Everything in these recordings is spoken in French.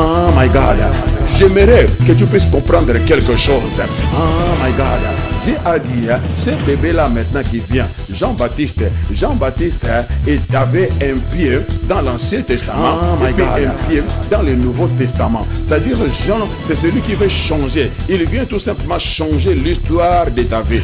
Oh my God. J'aimerais que tu puisses comprendre quelque chose. Oh my God. Dieu a dit, ce bébé-là maintenant qui vient, Jean-Baptiste avait un pied dans l'Ancien Testament et puis un pied dans le Nouveau Testament. C'est-à-dire Jean, c'est celui qui veut changer. Il vient tout simplement changer l'histoire de ta vie.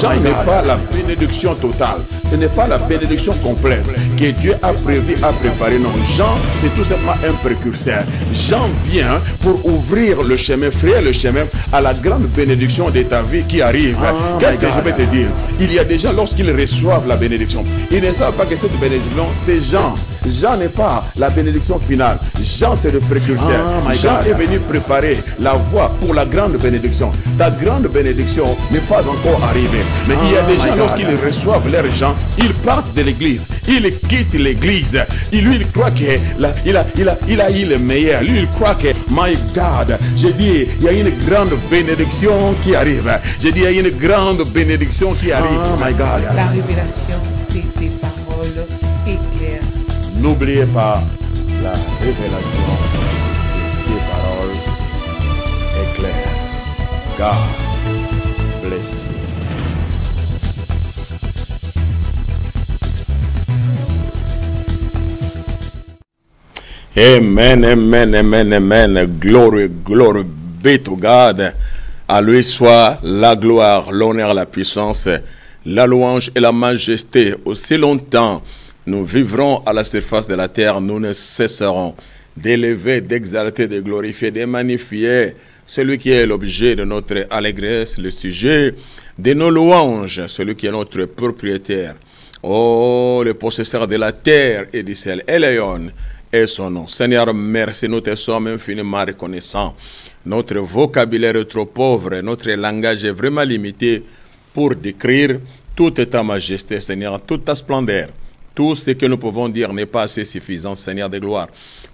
Jean n'est pas la bénédiction totale. Ce n'est pas la bénédiction complète que Dieu a prévu, a préparé. Non, Jean, c'est tout simplement un précurseur. Jean vient pour ouvrir le chemin, frayer le chemin à la grande bénédiction de ta vie qui arrive. Qu'est-ce que je vais te dire? Il y a des gens, lorsqu'ils reçoivent la bénédiction, ils ne savent pas que cette bénédiction, c'est Jean. Jean n'est pas la bénédiction finale. Jean, c'est le précurseur. Jean est venu préparer la voie pour la grande bénédiction. Ta grande bénédiction n'est pas encore arrivée. Mais il y a des gens, lorsqu'ils reçoivent leur Jean, ils partent de l'église. Ils quittent l'église. Lui, il croit qu'il a eu le meilleur. Lui, il croit que, my God, j'ai dit, il y a une grande bénédiction qui arrive. J'ai dit, il y a une grande bénédiction qui arrive. Oh my God. La révélation de tes paroles est claire. N'oubliez pas, la révélation de tes paroles est claire. God bless you. Amen, amen, amen, amen. Glory, glory be to God. À lui soit la gloire, l'honneur, la puissance, la louange et la majesté. Aussi longtemps nous vivrons à la surface de la terre, nous ne cesserons d'élever, d'exalter, de glorifier, de magnifier celui qui est l'objet de notre allégresse, le sujet de nos louanges, celui qui est notre propriétaire. Oh, le possesseur de la terre et du ciel, Elion est son nom. Seigneur, merci, nous te sommes infiniment reconnaissants. Notre vocabulaire est trop pauvre, notre langage est vraiment limité pour décrire toute ta majesté, Seigneur, toute ta splendeur. Tout ce que nous pouvons dire n'est pas assez suffisant, Seigneur de gloire,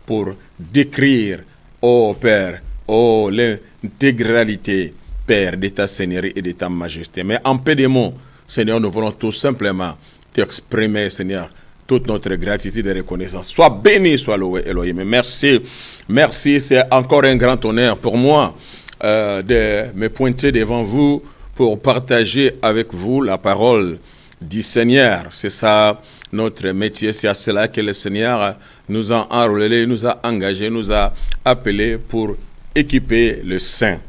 pour décrire, ô Père, ô l'intégralité, Père, de ta Seigneurie et de ta majesté. Mais en peu de mots, Seigneur, nous voulons tout simplement t'exprimer, Seigneur, toute notre gratitude et reconnaissance. Sois béni, sois loué, Elohim. Merci, merci, c'est encore un grand honneur pour moi de me pointer devant vous pour partager avec vous la parole du Seigneur. C'est ça notre métier, c'est à cela que le Seigneur nous a enrôlés, nous a engagés, nous a appelés pour équiper le Saint.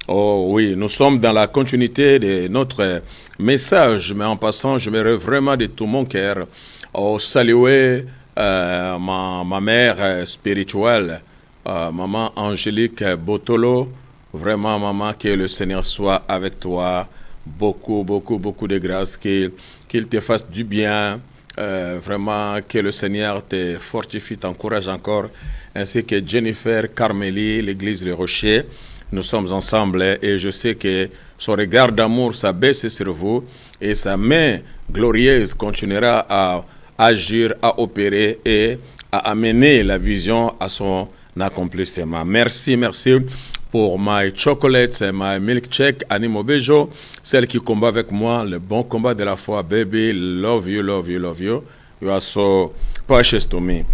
Oh oui, nous sommes dans la continuité de notre message, mais en passant, je me rêve vraiment de tout mon cœur au saluer ma mère spirituelle, maman Angélique Botolo. Vraiment, maman, que le Seigneur soit avec toi. Beaucoup, beaucoup, beaucoup de grâce, qu'il te fasse du bien. Vraiment, que le Seigneur te fortifie, t'encourage encore, ainsi que Jennifer Carmélie, l'église Le Rocher. Nous sommes ensemble et je sais que son regard d'amour s'abaisse sur vous et sa main glorieuse continuera à agir, à opérer et à amener la vision à son accomplissement. Merci, merci pour my chocolates, my milkshake, Animo Bejo, celle qui combat avec moi, le bon combat de la foi. Baby, love you, love you, love you. You are so precious to me.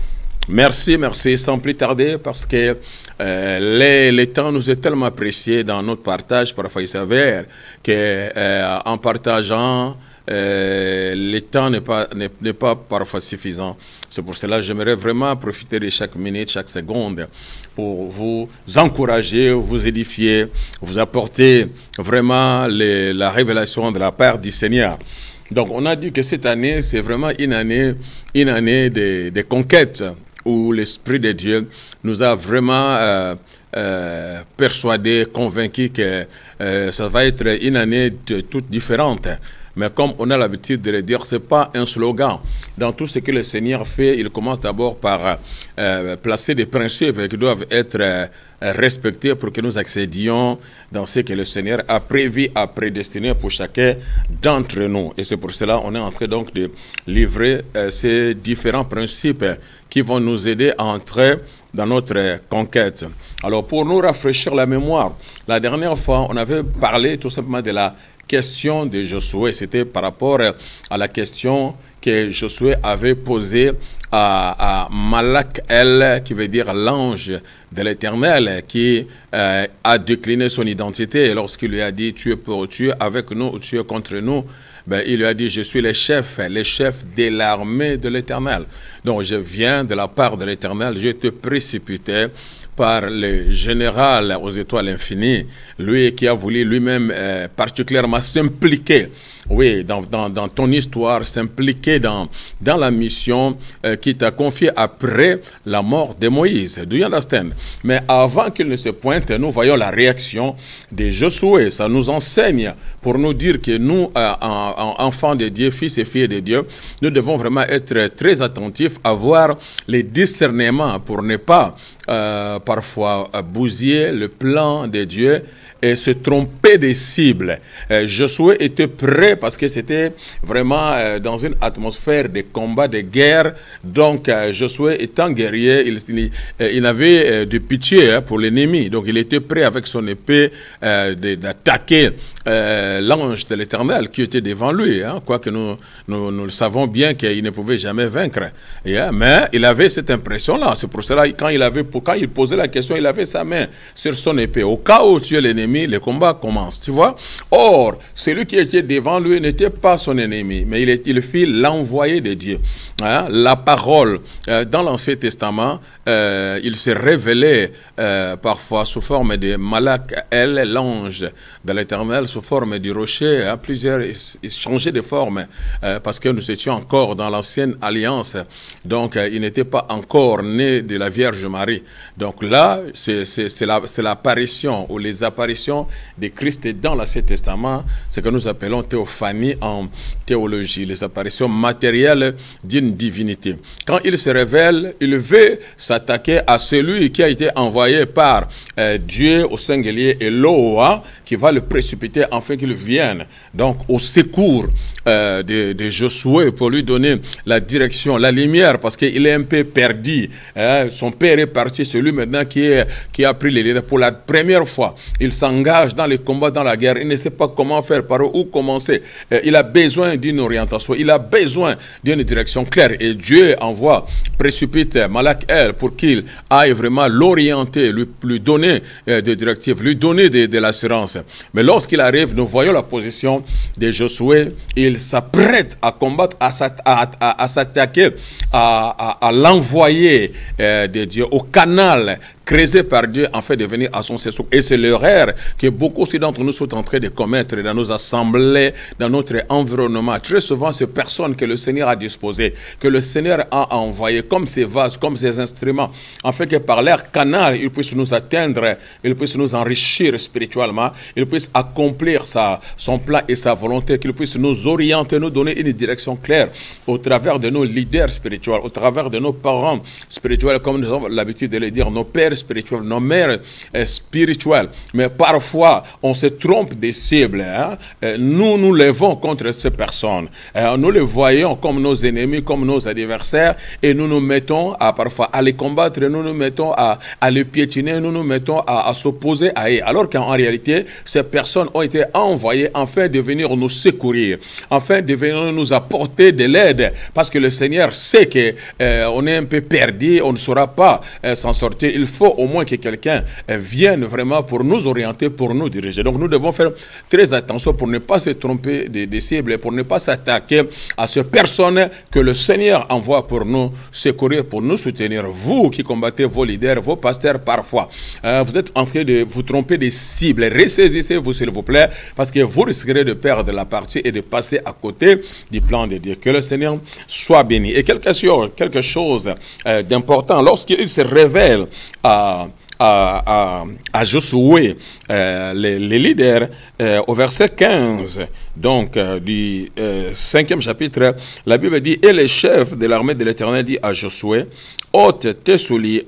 Merci, merci, sans plus tarder, parce que les temps nous est tellement appréciés dans notre partage. Parfois, il s'avère qu'en partageant, le temps n'est pas parfois suffisant. C'est pour cela que j'aimerais vraiment profiter de chaque minute, chaque seconde pour vous encourager, vous édifier, vous apporter vraiment la révélation de la part du Seigneur. Donc, on a dit que cette année, c'est vraiment une année de conquête où l'Esprit de Dieu nous a vraiment persuadés, convaincus que ça va être une année toute différente. Mais comme on a l'habitude de le dire, ce n'est pas un slogan. Dans tout ce que le Seigneur fait, il commence d'abord par placer des principes qui doivent être respectés pour que nous accédions dans ce que le Seigneur a prévu, a prédestiné pour chacun d'entre nous. Et c'est pour cela qu'on est en train donc de livrer ces différents principes qui vont nous aider à entrer dans notre conquête. Alors, pour nous rafraîchir la mémoire, la dernière fois, on avait parlé tout simplement de la question de Josué. C'était par rapport à la question que Josué avait posée à Malak-El, qui veut dire l'ange de l'Éternel, qui a décliné son identité. Et lorsqu'il lui a dit, tu es avec nous ou tu es contre nous, ben, il lui a dit, je suis le chef de l'armée de l'Éternel. Donc je viens de la part de l'Éternel, je te précipitais par le général aux étoiles infinies, lui qui a voulu lui-même particulièrement s'impliquer, oui, dans ton histoire, s'impliquer dans la mission qui t'a confiée après la mort de Moïse. Do you understand? Mais avant qu'il ne se pointe, nous voyons la réaction de Josué. Ça nous enseigne pour nous dire que nous, enfants de Dieu, fils et filles de Dieu, nous devons vraiment être très attentifs à voir les discernements pour ne pas parfois bousiller le plan de Dieu et se tromper des cibles. Josué était prêt parce que c'était vraiment dans une atmosphère de combat, de guerre. Donc Josué étant guerrier, il avait de pitié pour l'ennemi. Donc il était prêt avec son épée d'attaquer l'ange de l'Éternel qui était devant lui. Hein, quoique nous le savons bien qu'il ne pouvait jamais vaincre. Mais il avait cette impression-là. C'est pour cela quand il posait la question, il avait sa main sur son épée. Au cas où tu es l'ennemi, le combat commence, tu vois. Or, celui qui était devant lui n'était pas son ennemi, mais il fit l'envoyé de Dieu. Hein? La parole, dans l'Ancien Testament, il s'est révélé parfois sous forme de Malak-El, l'ange de l'Éternel, sous forme du rocher. Hein? Plusieurs changeaient de forme parce que nous étions encore dans l'ancienne alliance. Donc, il n'était pas encore né de la Vierge Marie. Donc là, c'est l'apparition ou les apparitions de Christ dans l'Ancien Testament, ce que nous appelons théophanie en théologie, les apparitions matérielles d'une divinité. Quand il se révèle, il veut s'attaquer à celui qui a été envoyé par Dieu au singulier Eloah, qui va le précipiter afin qu'il vienne donc au secours de Josué pour lui donner la direction, la lumière, parce qu'il est un peu perdu. Hein. Son père est parti, c'est lui maintenant qui a pris les leaders pour la première fois. Il s'engage dans les combats, dans la guerre. Il ne sait pas comment faire, par où commencer. Il a besoin d'une orientation, il a besoin d'une direction claire. Et Dieu envoie, précipite Malak-El pour qu'il aille vraiment l'orienter, lui donner des directives, lui donner de l'assurance. Mais lorsqu'il arrive, nous voyons la position de Josué. Il s'apprête à combattre, à s'attaquer, à l'envoyer de Dieu, au canal creusé par Dieu en fait de venir à son secours. Et c'est l'erreur que beaucoup aussi d'entre nous sont en train de commettre dans nos assemblées, dans notre environnement. Très souvent, ces personnes que le Seigneur a disposées, que le Seigneur a envoyées comme ces vases, comme ces instruments, en fait que par leur canal, ils puissent nous atteindre, ils puissent nous enrichir spirituellement, ils puissent accomplir son plan et sa volonté, qu'ils puissent nous orienter, nous donner une direction claire au travers de nos leaders spirituels, au travers de nos parents spirituels, comme nous avons l'habitude de le dire, nos pères spirituels, nos mères spirituelles. Mais parfois, on se trompe des cibles. Hein? Nous levons contre ces personnes. Nous les voyons comme nos ennemis, comme nos adversaires, et nous nous mettons parfois à les combattre, nous nous mettons à les piétiner, nous nous mettons à s'opposer à eux. Alors qu'en réalité, ces personnes ont été envoyées afin de venir nous secourir, afin de venir nous apporter de l'aide, parce que le Seigneur sait qu'on est un peu perdu, on ne saura pas s'en sortir. Il faut au moins que quelqu'un vienne vraiment pour nous orienter, pour nous diriger. Donc nous devons faire très attention pour ne pas se tromper des cibles, pour ne pas s'attaquer à ces personnes que le Seigneur envoie pour nous secourir, pour nous soutenir. Vous qui combattez vos leaders, vos pasteurs parfois, vous êtes en train de vous tromper des cibles. Ressaisissez-vous s'il vous plaît, parce que vous risquerez de perdre la partie et de passer à côté du plan de Dieu. Que le Seigneur soit béni. Et quelque chose d'important, lorsqu'il se révèle à Josué, les leaders, au verset 15 donc, du 5e chapitre, la Bible dit, et le chef de l'armée de l'Éternel dit à Josué, ôte tes souliers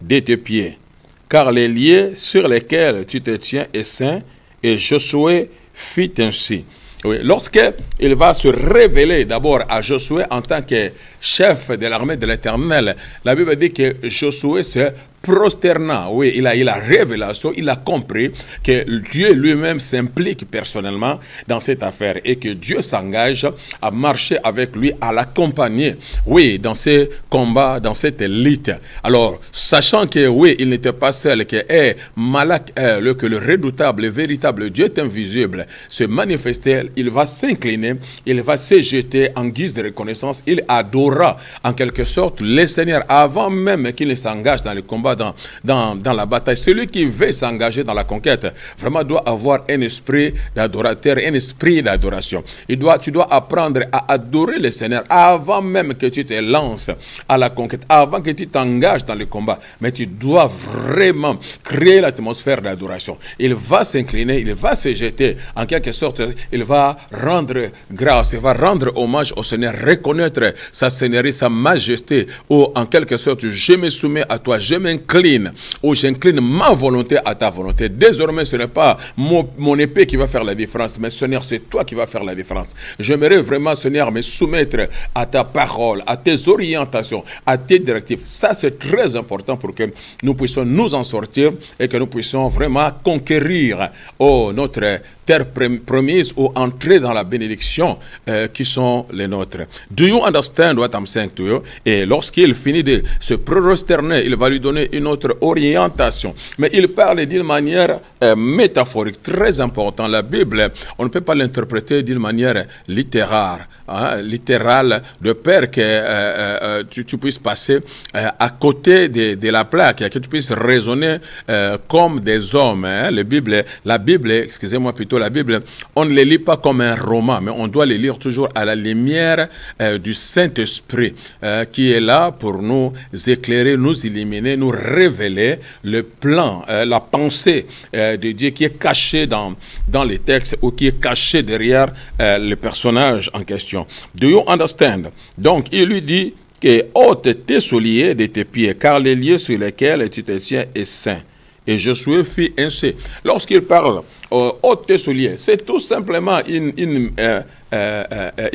de tes pieds, car les lieux sur lesquels tu te tiens est saint. Et Josué fit ainsi. Oui, lorsqu'il va se révéler d'abord à Josué en tant que chef de l'armée de l'Éternel, la Bible dit que Josué se prosternant, oui, il a révélation, il a compris que Dieu lui-même s'implique personnellement dans cette affaire et que Dieu s'engage à marcher avec lui, à l'accompagner, oui, dans ces combats, dans cette lutte. Alors, sachant que, oui, il n'était pas seul, que Malak, que le redoutable, le véritable Dieu est invisible, se manifestait, il va s'incliner, il va se jeter en guise de reconnaissance, il adora en quelque sorte le Seigneur avant même qu'il ne s'engage dans le combat, dans la bataille. Celui qui veut s'engager dans la conquête, vraiment doit avoir un esprit d'adorateur, un esprit d'adoration. Tu dois apprendre à adorer le Seigneur avant même que tu te lances à la conquête, avant que tu t'engages dans le combat. Mais tu dois vraiment créer l'atmosphère d'adoration. Il va s'incliner, il va se jeter, en quelque sorte, il va rendre grâce, il va rendre hommage au Seigneur, reconnaître sa seigneurie, sa majesté, ou en quelque sorte, je me soumets à toi, je m'incline, ou j'incline ma volonté à ta volonté. Désormais, ce n'est pas mon épée qui va faire la différence, mais Seigneur, c'est toi qui vas faire la différence. J'aimerais vraiment, Seigneur, me soumettre à ta parole, à tes orientations, à tes directives. Ça, c'est très important pour que nous puissions nous en sortir et que nous puissions vraiment conquérir notre terre promise ou entrer dans la bénédiction qui sont les nôtres. Do you understand what I'm saying to you? Et lorsqu'il finit de se prosterner, il va lui donner une autre orientation. Mais il parle d'une manière métaphorique, très importante. La Bible, on ne peut pas l'interpréter d'une manière littérale, de peur que tu puisses passer à côté de la plaque, que tu puisses raisonner comme des hommes. La Bible, excusez-moi plutôt, la Bible, on ne les lit pas comme un roman, mais on doit les lire toujours à la lumière du Saint-Esprit qui est là pour nous éclairer, nous illuminer, nous révéler le plan, la pensée de Dieu qui est cachée dans les textes ou qui est cachée derrière le personnage en question. Do you understand? Donc, il lui dit que ôte tes souliers de tes pieds, car les lieux sur lesquels tu te tiens est saint. Et Josué fit ainsi. Lorsqu'il parle, ôte tes souliers, c'est tout simplement une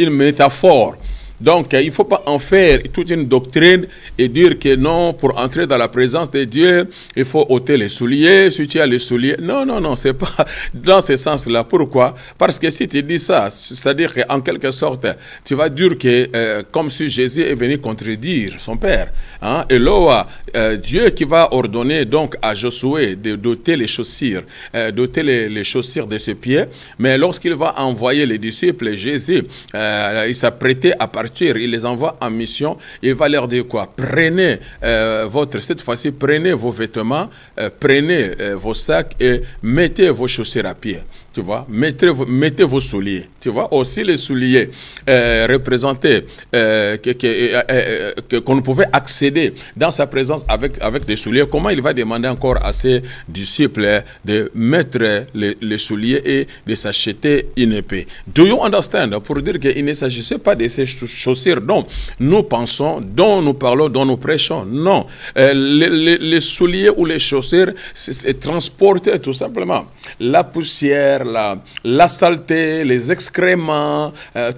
métaphore. Donc, il ne faut pas en faire toute une doctrine et dire que non, pour entrer dans la présence de Dieu, il faut ôter les souliers, si tu as les souliers. Non, non, non, c'est pas dans ce sens-là. Pourquoi? Parce que si tu dis ça, c'est-à-dire qu'en quelque sorte, tu vas dire que comme si Jésus est venu contredire son Père. Hein? Et là, Dieu qui va ordonner donc à Josué de doter les chaussures, les chaussures de ses pieds, mais lorsqu'il va envoyer les disciples, Jésus, il s'apprêtait à partir. Il les envoie en mission. Il va leur dire quoi? Prenez cette fois-ci, prenez vos vêtements, prenez vos sacs et mettez vos chaussures à pied. Tu vois, mettez vos souliers. Tu vois, aussi les souliers représentaient qu'on pouvait accéder dans sa présence avec des souliers. Comment il va demander encore à ses disciples de mettre les souliers et de s'acheter une épée? Do you understand? Pour dire qu'il ne s'agissait pas de ces chaussures dont nous pensons, dont nous parlons, dont nous prêchons. Non. Les souliers ou les chaussures, c'est transporter tout simplement la poussière, la saleté, les excréments,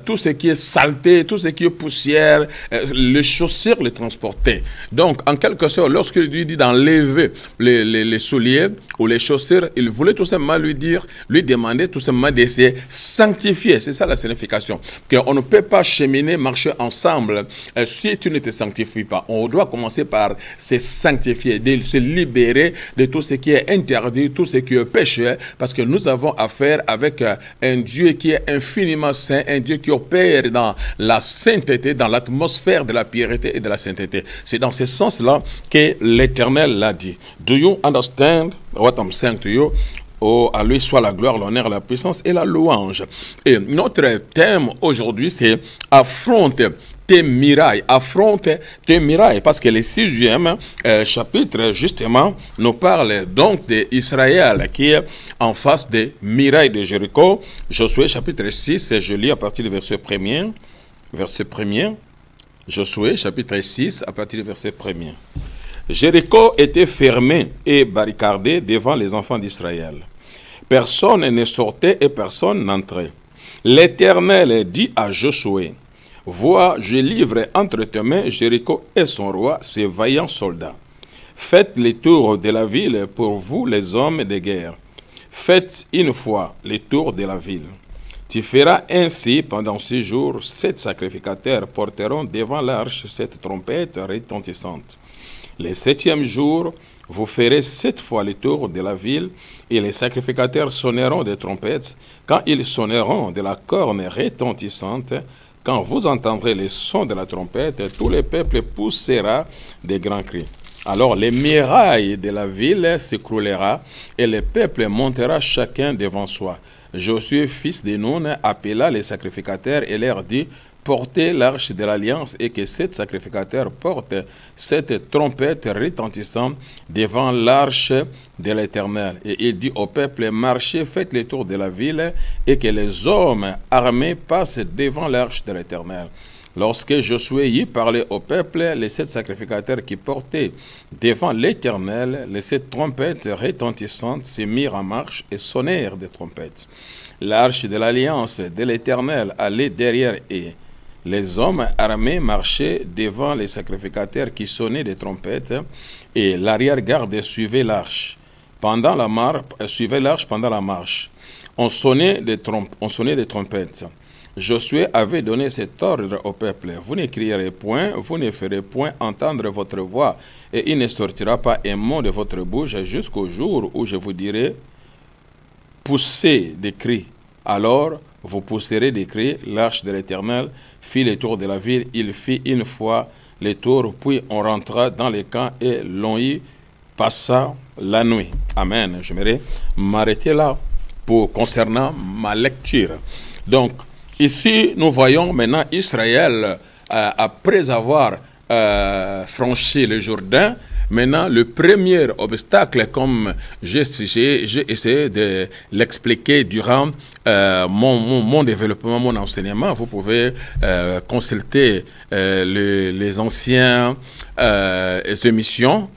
tout ce qui est saleté, tout ce qui est poussière, les chaussures les transportaient. Donc, en quelque sorte, lorsqu'il lui dit d'enlever les souliers ou les chaussures, il voulait tout simplement lui demander tout simplement de se sanctifier. C'est ça la signification. Qu'on ne peut pas cheminer, marcher ensemble si tu ne te sanctifies pas. On doit commencer par se sanctifier, de se libérer de tout ce qui est interdit, tout ce qui est péché, parce que nous avons affaire avec un Dieu qui est infiniment saint, un Dieu qui opère dans la sainteté, dans l'atmosphère de la pureté et de la sainteté. C'est dans ce sens-là que l'Éternel l'a dit. Do you understand what I'm saying to you? Oh, à lui soit la gloire, l'honneur, la puissance et la louange. Et notre thème aujourd'hui, c'est affronte tes mirailles, affronte tes mirailles, parce que le 6e chapitre, justement, nous parle donc d'Israël qui est en face des murailles de Jéricho. Josué chapitre 6, je lis à partir du verset 1er. Josué chapitre 6, à partir du verset 1er. Jéricho était fermé et barricadé devant les enfants d'Israël. Personne ne sortait et personne n'entrait. L'Éternel dit à Josué: vois, je livre entre tes mains Jéricho et son roi, ses vaillants soldats. Faites les tours de la ville pour vous, les hommes de guerre. Faites une fois les tours de la ville. Tu feras ainsi pendant 6 jours. 7 sacrificateurs porteront devant l'arche cette trompette retentissante. Le 7e jour, vous ferez 7 fois le tour de la ville, et les sacrificateurs sonneront des trompettes. Quand ils sonneront de la corne retentissante, quand vous entendrez le son de la trompette, tout le peuple poussera des grands cris. Alors les murailles de la ville s'écroulera, et le peuple montera chacun devant soi. Josué, fils de Nun, appela les sacrificateurs et leur dit: portez l'arche de l'alliance, et que 7 sacrificateurs portent cette trompette retentissant devant l'arche de l'Éternel. Et il dit au peuple: marchez, faites le tour de la ville, et que les hommes armés passent devant l'arche de l'Éternel. Lorsque Josué y parlait au peuple, les 7 sacrificateurs qui portaient devant l'Éternel les 7 trompettes retentissantes se mirent en marche et sonnèrent des trompettes. L'arche de l'alliance de l'Éternel allait derrière eux. Les hommes armés marchaient devant les sacrificateurs qui sonnaient des trompettes, et l'arrière-garde suivait l'arche pendant la marche. On sonnait des trompettes. Josué avait donné cet ordre au peuple: vous ne crierez point, vous ne ferez point entendre votre voix, et il ne sortira pas un mot de votre bouche jusqu'au jour où je vous dirai: poussez des cris. Alors vous pousserez des cris. L'arche de l'Éternel fit le tour de la ville. Il fit une fois le tour, puis on rentra dans les camps et l'on y passa la nuit. Amen. J'aimerais m'arrêter là concernant ma lecture. Donc, ici, nous voyons maintenant Israël, après avoir franchi le Jourdain. Maintenant, le premier obstacle, comme j'ai essayé de l'expliquer durant mon développement, mon enseignement, vous pouvez consulter les anciennes émissions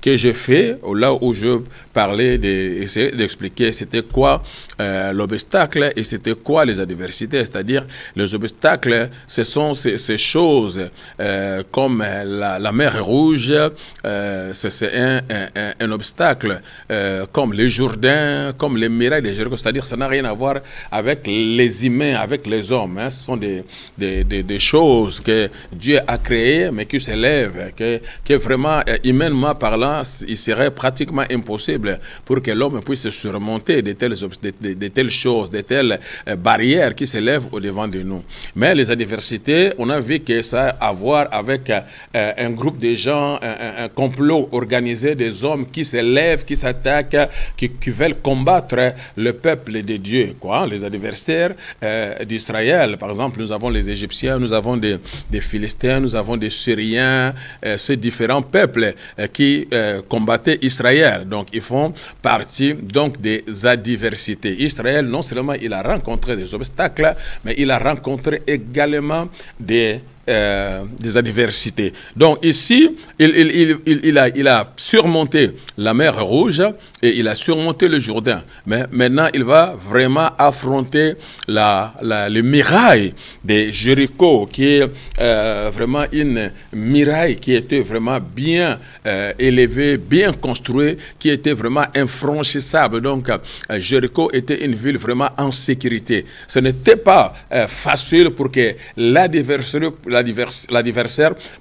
que j'ai fait, là où je parlais, essayer d'expliquer c'était quoi l'obstacle et c'était quoi les adversités. C'est-à-dire, les obstacles, ce sont ces choses comme la mer Rouge, c'est un obstacle, comme les Jourdains, comme les murailles de Jéricho. C'est-à-dire, ça n'a rien à voir avec les humains, avec les hommes. Hein. Ce sont des choses que Dieu a créées, mais qui s'élèvent, que vraiment, humainement parlant, il serait pratiquement impossible pour que l'homme puisse surmonter de telles choses, de telles barrières qui s'élèvent au-devant de nous. Mais les adversités, on a vu que ça a à voir avec un groupe de gens, un complot organisé des hommes qui s'élèvent, qui s'attaquent, qui veulent combattre le peuple de Dieu, quoi. Les adversaires d'Israël, par exemple, nous avons les Égyptiens, nous avons des Philistins, nous avons des Syriens, ces différents peuples qui combattaient Israël. Donc, ils font partie donc des adversités. Israël, non seulement il a rencontré des obstacles, mais il a rencontré également des adversités. Donc ici, il a surmonté la mer Rouge et il a surmonté le Jourdain. Mais maintenant, il va vraiment affronter le muraille de Jéricho, qui est vraiment une muraille qui était vraiment bien élevée, bien construite, qui était vraiment infranchissable. Donc, Jéricho était une ville vraiment en sécurité. Ce n'était pas facile pour que l'adversaire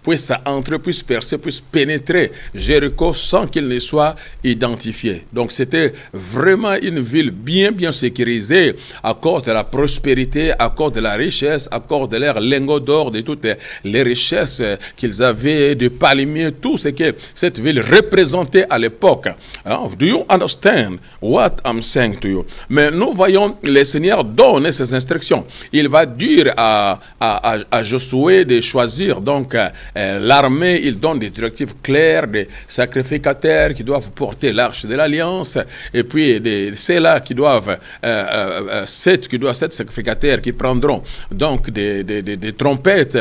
puisse entrer, puisse percer, puisse pénétrer Jéricho sans qu'il ne soit identifié. Donc c'était vraiment une ville bien sécurisée à cause de la prospérité, à cause de la richesse, à cause de leurs lingots d'or, de toutes les richesses qu'ils avaient, de palmiers, tout ce que cette ville représentait à l'époque. Do you understand what I'm saying to you? Mais nous voyons le Seigneur donner ses instructions. Il va dire à Josué de choisir donc l'armée. Il donne des directives claires, des sacrificateurs qui doivent porter l'arche de l'alliance, et puis ceux-là qui doivent sept sacrificateurs qui prendront donc des trompettes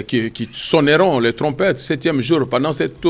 qui sonneront les trompettes 7e jour pendant cette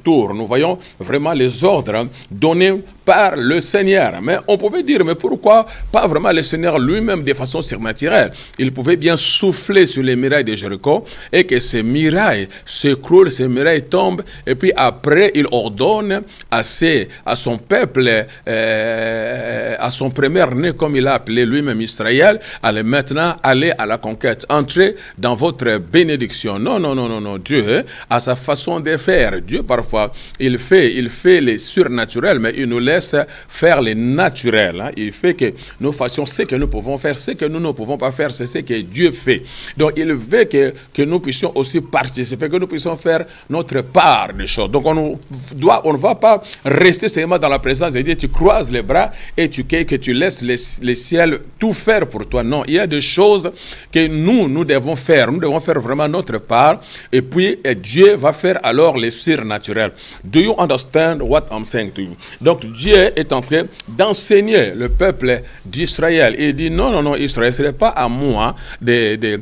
tour. Nous voyons vraiment les ordres donnés par le Seigneur. Mais on pouvait dire, mais pourquoi pas vraiment le Seigneur lui-même de façon surnaturelle? Il pouvait bien souffler sur les murailles de Jéricho et que ces murailles s'écroulent, ces murailles tombent, et puis après il ordonne à son peuple, à son premier-né, comme il a appelé lui-même Israël, allez maintenant aller à la conquête, entrez dans votre bénédiction. Non, non, non, non, non. Dieu a sa façon de faire. Dieu parfois il fait les surnaturels, mais il nous laisse faire les naturels. Hein. Il fait que nous fassions ce que nous pouvons faire, ce que nous ne pouvons pas faire, c'est ce que Dieu fait. Donc il veut que nous puissions aussi participer, que nous puissions faire notre part des choses. Donc on ne va pas rester seulement dans la présence de Dieu, tu croises les bras et que tu laisses les ciels tout faire pour toi. Non, il y a des choses que nous devons faire. Nous devons faire vraiment notre part, et puis Dieu va faire alors les surnaturels. Do you understand what I'm saying to you? Donc Dieu est en train d'enseigner le peuple d'Israël. Il dit non, non, non, Israël, ce n'est pas à moi de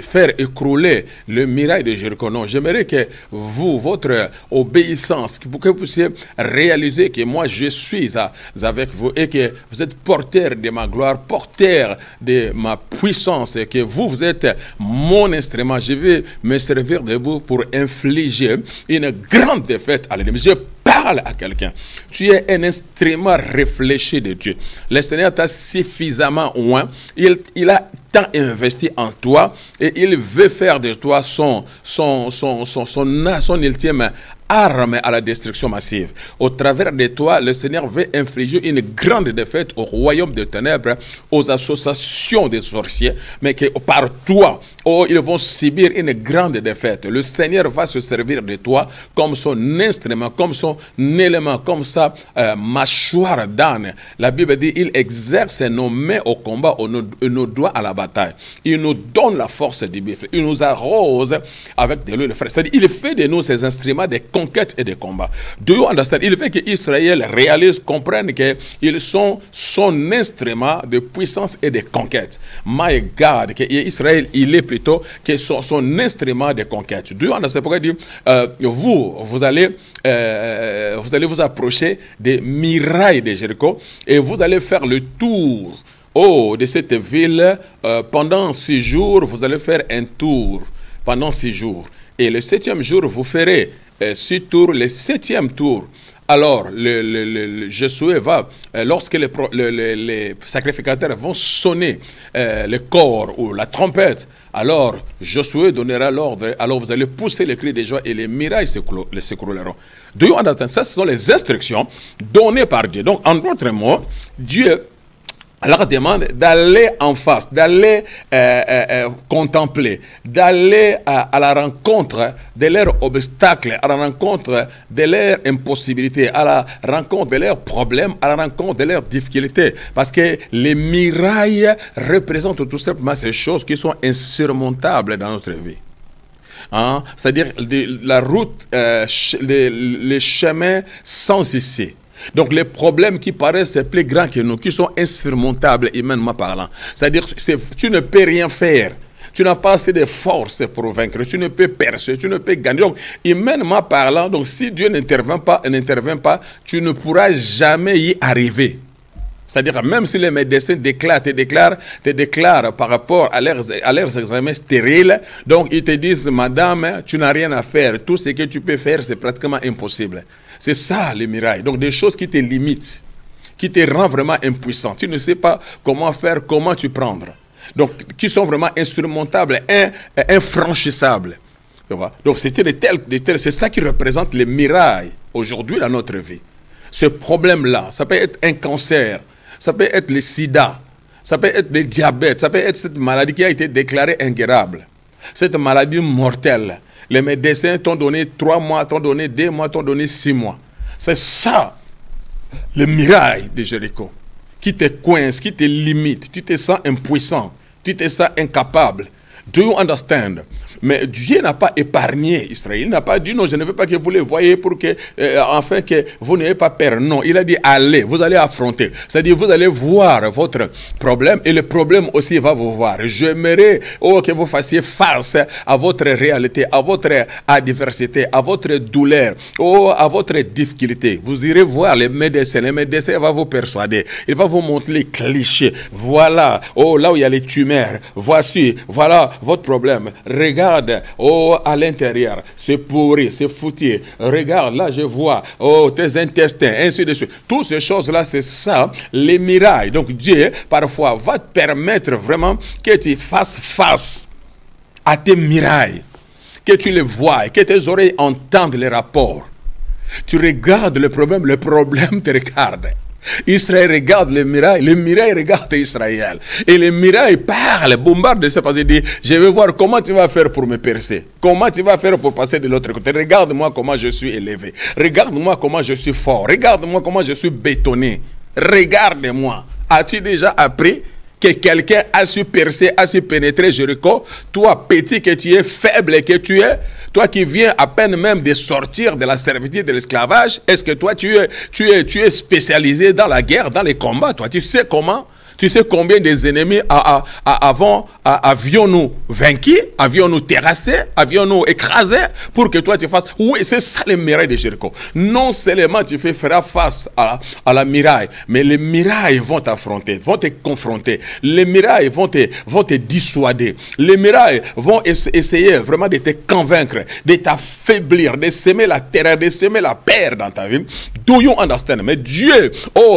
faire écrouler le muraille de Jéricho. Non, j'aimerais que vous, votre obéissance, pour que vous puissiez réaliser que moi je suis avec vous et que vous êtes porteur de ma gloire, porteur de ma puissance, et que vous êtes mon instrument. Je vais me servir de vous pour infliger une grande défaite à l'ennemi. Je parle à quelqu'un. Tu es un instrument réfléchi de Dieu. Le Seigneur t'a suffisamment loin. Il a tant investi en toi et il veut faire de toi son ultime arme à la destruction massive. Au travers de toi, le Seigneur veut infliger une grande défaite au royaume des ténèbres, aux associations des sorciers, mais que par toi, ils vont subir une grande défaite. Le Seigneur va se servir de toi comme son instrument, comme son élément, comme sa mâchoire d'âne. La Bible dit, il exerce nos mains au combat et nos doigts à la bataille. Il nous donne la force du buffle. Il nous arrose avec de l'huile fraîche. C'est-à-dire, il fait de nous ces instruments de conquête et de combat. Do you understand? Il fait que Israël réalise, comprenne qu'ils sont son instrument de puissance et de conquête. My God, que Israël, il est plutôt que son instrument de conquête. Do you understand? Pourquoi il dit, vous allez vous approcher des murailles de Jéricho et vous allez faire le tour de cette ville pendant 6 jours. Vous allez faire un tour pendant 6 jours. Et le 7e jour, vous ferez 6 tours, le 7e tour. Alors, Josué va, lorsque les sacrificateurs vont sonner le corps ou la trompette, alors Josué donnera l'ordre, alors vous allez pousser les cris de joie et les murailles s'écrouleront. Ça, ce sont les instructions données par Dieu. Donc, en d'autres mots, Dieu leur demande d'aller en face, d'aller contempler, d'aller à la rencontre de leurs obstacles, à la rencontre de leurs impossibilités, à la rencontre de leurs problèmes, à la rencontre de leurs difficultés. Parce que les murailles représentent tout simplement ces choses qui sont insurmontables dans notre vie. Hein? C'est-à-dire la route, les chemins sans issue. Donc les problèmes qui paraissent plus grands que nous, qui sont insurmontables humainement parlant. C'est-à-dire tu ne peux rien faire. Tu n'as pas assez de force pour vaincre. Tu ne peux percer, tu ne peux gagner. Donc humainement parlant, donc si Dieu n'intervient pas, tu ne pourras jamais y arriver. C'est-à-dire même si les médecins te déclarent par rapport à leurs examens stériles, donc ils te disent, madame, tu n'as rien à faire. Tout ce que tu peux faire, c'est pratiquement impossible. C'est ça les murailles. Donc des choses qui te limitent, qui te rendent vraiment impuissant. Tu ne sais pas comment faire, comment tu prendre. Donc qui sont vraiment insurmontables, infranchissables. Tu vois? Donc c'est ça qui représente les murailles aujourd'hui dans notre vie. Ce problème-là, ça peut être un cancer, ça peut être le sida, ça peut être le diabète, ça peut être cette maladie qui a été déclarée incurable. Cette maladie mortelle. Les médecins t'ont donné 3 mois, t'ont donné 2 mois, t'ont donné 6 mois. C'est ça, le muraille de Jéricho, qui te coince, qui te limite. Tu te sens impuissant, tu te sens incapable. Do you understand? Mais Dieu n'a pas épargné Israël. Il n'a pas dit non, je ne veux pas que vous les voyez pour que, enfin, que vous n'ayez pas peur. Non, il a dit allez, vous allez affronter. C'est-à-dire vous allez voir votre problème et le problème aussi va vous voir. J'aimerais que vous fassiez face à votre réalité, à votre adversité, à votre douleur, à votre difficulté. Vous irez voir les médecins vont vous persuader. Il va vous montrer les clichés. Voilà, là où il y a les tumeurs. Voici, voilà votre problème. Regarde, à l'intérieur, c'est pourri, c'est foutu. Regarde, là je vois, tes intestins, ainsi de suite. Toutes ces choses-là, c'est ça, les mirailles. Donc Dieu, parfois, va te permettre vraiment que tu fasses face à tes mirailles, que tu les vois, que tes oreilles entendent les rapports. Tu regardes le problème te regarde. Israël regarde les mirailles regardent Israël. Et les mirailles parlent, bombardent de ça parce qu'ils disent, je vais voir comment tu vas faire pour me percer. Comment tu vas faire pour passer de l'autre côté. Regarde-moi comment je suis élevé. Regarde-moi comment je suis fort. Regarde-moi comment je suis bétonné. Regarde-moi. As-tu déjà appris que quelqu'un a su percer, a su pénétrer Jéricho? Toi, petit que tu es, faible que tu es, toi qui viens à peine même de sortir de la servitude, de l'esclavage, est-ce que toi tu es spécialisé dans la guerre, dans les combats? Toi, tu sais comment? Tu sais combien des ennemis avions-nous vaincus, avions-nous terrassés, avions-nous écrasés pour que toi tu fasses. Oui, c'est ça les mirailles de Jéricho. Non seulement tu feras face à la miraille, mais les mirailles vont t'affronter, vont te confronter. Les mirailles vont te dissuader. Les mirailles vont essayer vraiment de te convaincre, de t'affaiblir, de semer la terreur, de semer la peur dans ta vie. Do you understand? Mais Dieu,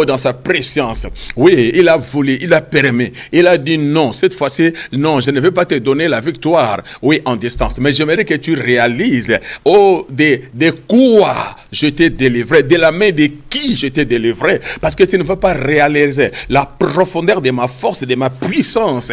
dans sa préscience, oui, il a voulu, il a permis, il a dit non, cette fois-ci, non, je ne vais pas te donner la victoire, oui, en distance, mais j'aimerais que tu réalises, de quoi je t'ai délivré, de la main de qui je t'ai délivré, parce que tu ne vas pas réaliser la profondeur de ma force, de ma puissance,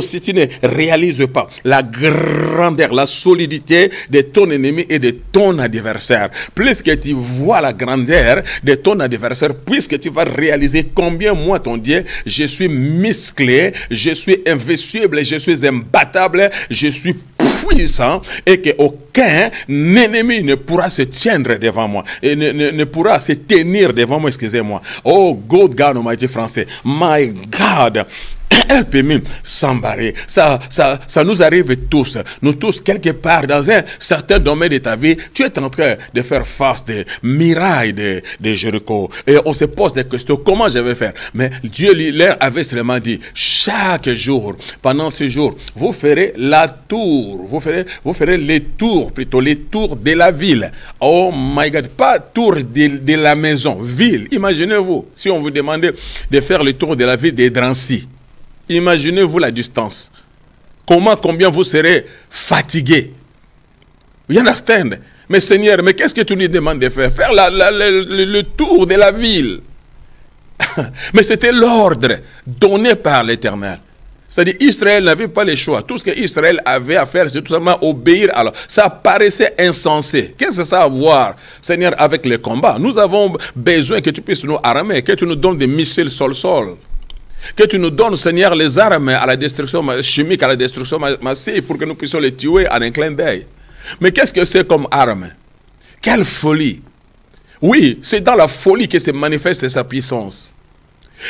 si tu ne réalises pas la grandeur, la solidité de ton ennemi et de ton adversaire, plus que tu vois la grandeur de ton adversaire, puisque tu vas réaliser combien moi, ton Dieu, je suis musclé, je suis invincible, je suis imbattable, je suis puissant et qu'aucun ennemi ne pourra se tiendre devant moi et ne pourra se tenir devant moi, excusez-moi. Oh, God Almighty français, my God. Help me, s'embarrer. Ça nous arrive tous. Nous tous, quelque part, dans un certain domaine de ta vie, tu es en train de faire face des mirailles de Jéricho. Et on se pose des questions. Comment je vais faire? Mais Dieu leur avait seulement dit, chaque jour, pendant ce jour, vous ferez la tour. Vous ferez les tours, plutôt les tours de la ville. Oh my God, pas tour de la maison, ville. Imaginez-vous, si on vous demandait de faire le tour de la ville de Drancy. Imaginez-vous la distance. Combien vous serez fatigué. You understand? Mais Seigneur, mais qu'est-ce que tu nous demandes de faire? Faire le tour de la ville. Mais c'était l'ordre donné par l'Éternel. C'est-à-dire Israël n'avait pas le choix. Tout ce qu'Israël avait à faire, c'est tout simplement obéir. Alors, ça paraissait insensé. Qu'est-ce que ça a à voir, Seigneur, avec le combat? Nous avons besoin que tu puisses nous armer, que tu nous donnes des missiles sol-sol. Que tu nous donnes, Seigneur, les armes à la destruction chimique, à la destruction massive, pour que nous puissions les tuer en un clin d'œil. Mais qu'est-ce que c'est comme arme? Quelle folie! Oui, c'est dans la folie que se manifeste sa puissance.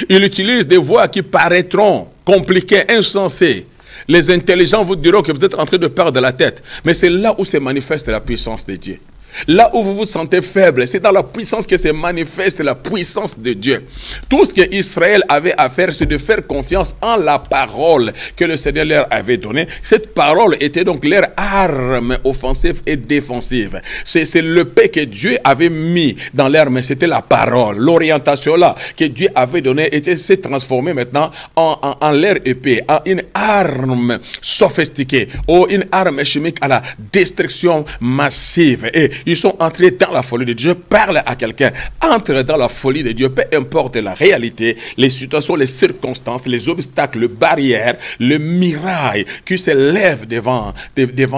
Il utilise des voies qui paraîtront compliquées, insensées. Les intelligents vous diront que vous êtes en train de perdre la tête. Mais c'est là où se manifeste la puissance de Dieu. Là où vous vous sentez faible, c'est dans la puissance que se manifeste la puissance de Dieu. Tout ce que Israël avait à faire, c'est de faire confiance en la parole que le Seigneur leur avait donnée. Cette parole était donc leur arme offensive et défensive. C'est le paix que Dieu avait mis dans leur main. C'était la parole. L'orientation là que Dieu avait donnée s'est transformée maintenant en leur épée, en une arme sophistiquée, ou une arme chimique à la destruction massive. Et Ils sont entrés dans la folie de Dieu. Parle à quelqu'un. Entre dans la folie de Dieu. Peu importe la réalité, les situations, les circonstances, les obstacles, les barrières, le mirail qui se lève devant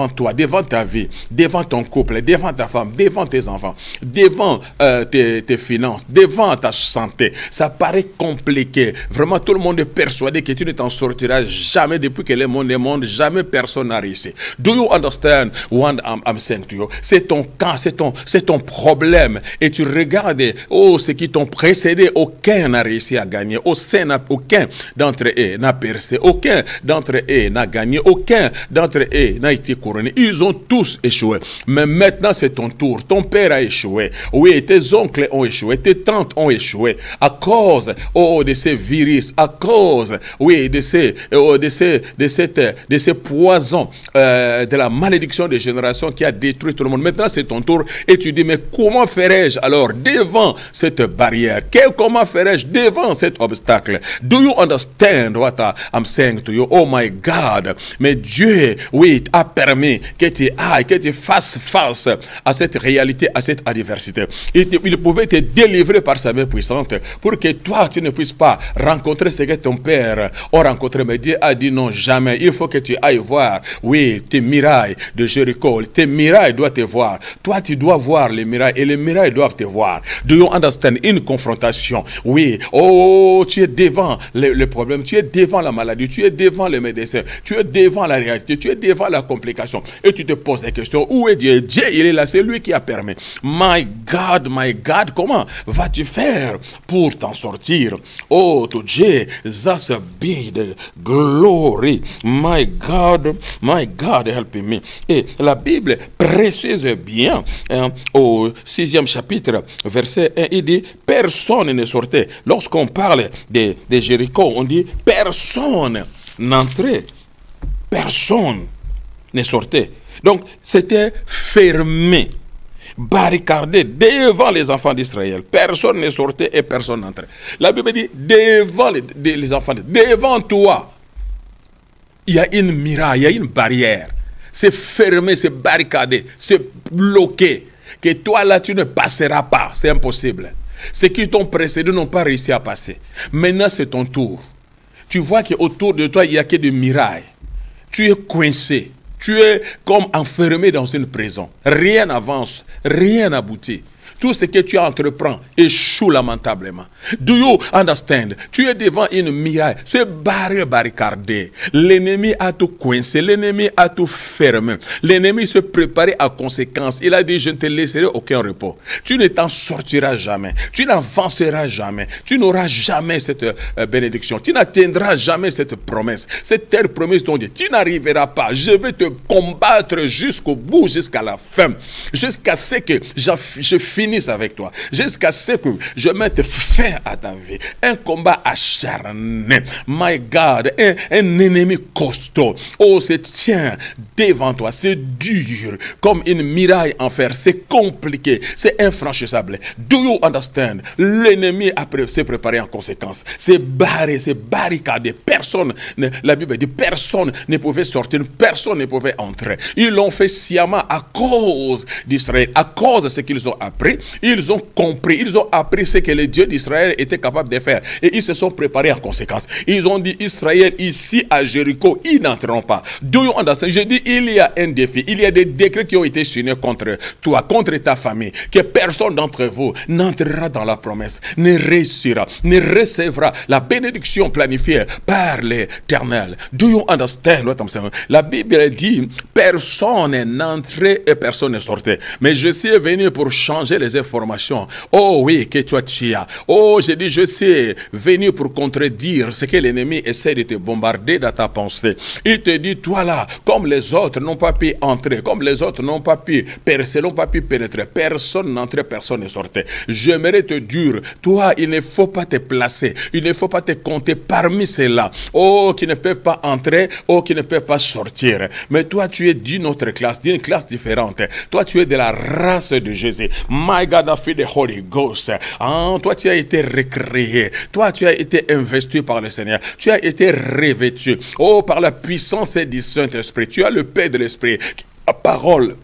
toi, devant ta vie, devant ton couple, devant ta femme, devant tes enfants, devant tes finances, devant ta santé. Ça paraît compliqué. Vraiment, tout le monde est persuadé que tu ne t'en sortiras jamais depuis que le monde est monde. Jamais personne n'a réussi. Do you understand what I'm saying to you? C'est ton cas, c'est ton problème. Et tu regardes, ceux qui t'ont précédé, aucun n'a réussi à gagner. Aucun d'entre eux n'a percé. Aucun d'entre eux n'a gagné. Aucun d'entre eux n'a été couronné. Ils ont tous échoué. Mais maintenant, c'est ton tour. Ton père a échoué. Oui, tes oncles ont échoué. Tes tantes ont échoué. À cause de ces virus, à cause, oui, de ces poisons, de la malédiction des générations qui a détruit tout le monde. Maintenant, c'est ton tour. Et tu dis, mais comment ferais-je alors devant cette barrière? Comment ferais-je devant cet obstacle? Do you understand what I'm saying to you? Oh my God. Mais Dieu, oui, a permis que tu ailles, que tu fasses face à cette réalité, à cette adversité. Il pouvait te délivrer par sa main puissante pour que toi, tu ne puisses pas rencontrer ce que ton père a rencontré. Mais Dieu a dit non, jamais. Il faut que tu ailles voir, oui, tes mirailles de Jéricho. Tes mirailles doivent te voir. Toi, tu dois voir les mirailles et les mirailles doivent te voir. Do you understand? Une confrontation. Oui. Oh, tu es devant le problème. Tu es devant la maladie. Tu es devant les médecins. Tu es devant la réalité. Tu es devant la complication. Et tu te poses la question, où est Dieu? Dieu, il est là. C'est lui qui a permis. My God, comment vas-tu faire pour t'en sortir? Oh, to Jesus be the glory. My God, help me. Et la Bible précise bien, au 6e chapitre, verset 1, il dit, personne ne sortait. Lorsqu'on parle de Jéricho, on dit, personne n'entrait. Personne ne sortait. Donc, c'était fermé, barricadé devant les enfants d'Israël. Personne ne sortait et personne n'entrait. La Bible dit, devant les enfants, devant toi, il y a une muraille, il y a une barrière. C'est fermé, c'est barricadé, c'est bloqué. Que toi là, tu ne passeras pas. C'est impossible. Ceux qui t'ont précédé n'ont pas réussi à passer. Maintenant, c'est ton tour. Tu vois qu'autour de toi, il n'y a que des murailles. Tu es coincé. Tu es comme enfermé dans une prison. Rien n'avance, rien n'aboutit. Tout ce que tu entreprends échoue lamentablement. Do you understand? Tu es devant une muraille, c'est barricadé. L'ennemi a tout coincé, l'ennemi a tout fermé. L'ennemi se préparait à conséquence. Il a dit, je ne te laisserai aucun repos. Tu ne t'en sortiras jamais. Tu n'avanceras jamais. Tu n'auras jamais cette bénédiction. Tu n'atteindras jamais cette promesse. Cette terre promise dont Dieu. Tu n'arriveras pas. Je vais te combattre jusqu'au bout, jusqu'à la fin. Jusqu'à ce que je finisse avec toi, jusqu'à ce que je mette fin à ta vie. Un combat acharné. My God, un ennemi costaud. Oh, c'est tient devant toi. C'est dur comme une muraille en fer. C'est compliqué. C'est infranchissable. Do you understand? L'ennemi s'est préparé en conséquence. C'est barré, c'est barricadé. Personne, la Bible dit, personne ne pouvait sortir. Personne ne pouvait entrer. Ils l'ont fait sciemment à cause d'Israël, à cause de ce qu'ils ont appris. Ils ont compris, ils ont appris ce que les dieux d'Israël étaient capables de faire. Et ils se sont préparés en conséquence. Ils ont dit, Israël, ici à Jéricho, ils n'entreront pas. Do you understand? Je dis, il y a un défi. Il y a des décrets qui ont été signés contre toi, contre ta famille. Que personne d'entre vous n'entrera dans la promesse, ne réussira, ne recevra la bénédiction planifiée par l'Éternel. Do you understand what I'm saying? La Bible dit, personne n'entrait et personne ne sortait. Mais je suis venu pour changer les informations. Oh oui, que toi tu as. Oh, j'ai dit, je suis venu pour contredire ce que l'ennemi essaie de te bombarder dans ta pensée. Il te dit, toi là, comme les autres n'ont pas pu entrer, comme les autres n'ont pas pu percer, n'ont pas pu pénétrer, personne n'entrait, personne ne sortait. J'aimerais te dire, toi, il ne faut pas te placer, il ne faut pas te compter parmi ceux-là. Oh, qui ne peuvent pas entrer, oh, qui ne peuvent pas sortir. Mais toi, tu es d'une autre classe, d'une classe différente. Toi, tu es de la race de Jésus. My God, I feel the Holy Ghost. Ah, toi, tu as été recréé. Toi, tu as été investi par le Seigneur. Tu as été revêtu. Oh, par la puissance du Saint-Esprit. Tu as le Père de l'Esprit. La parole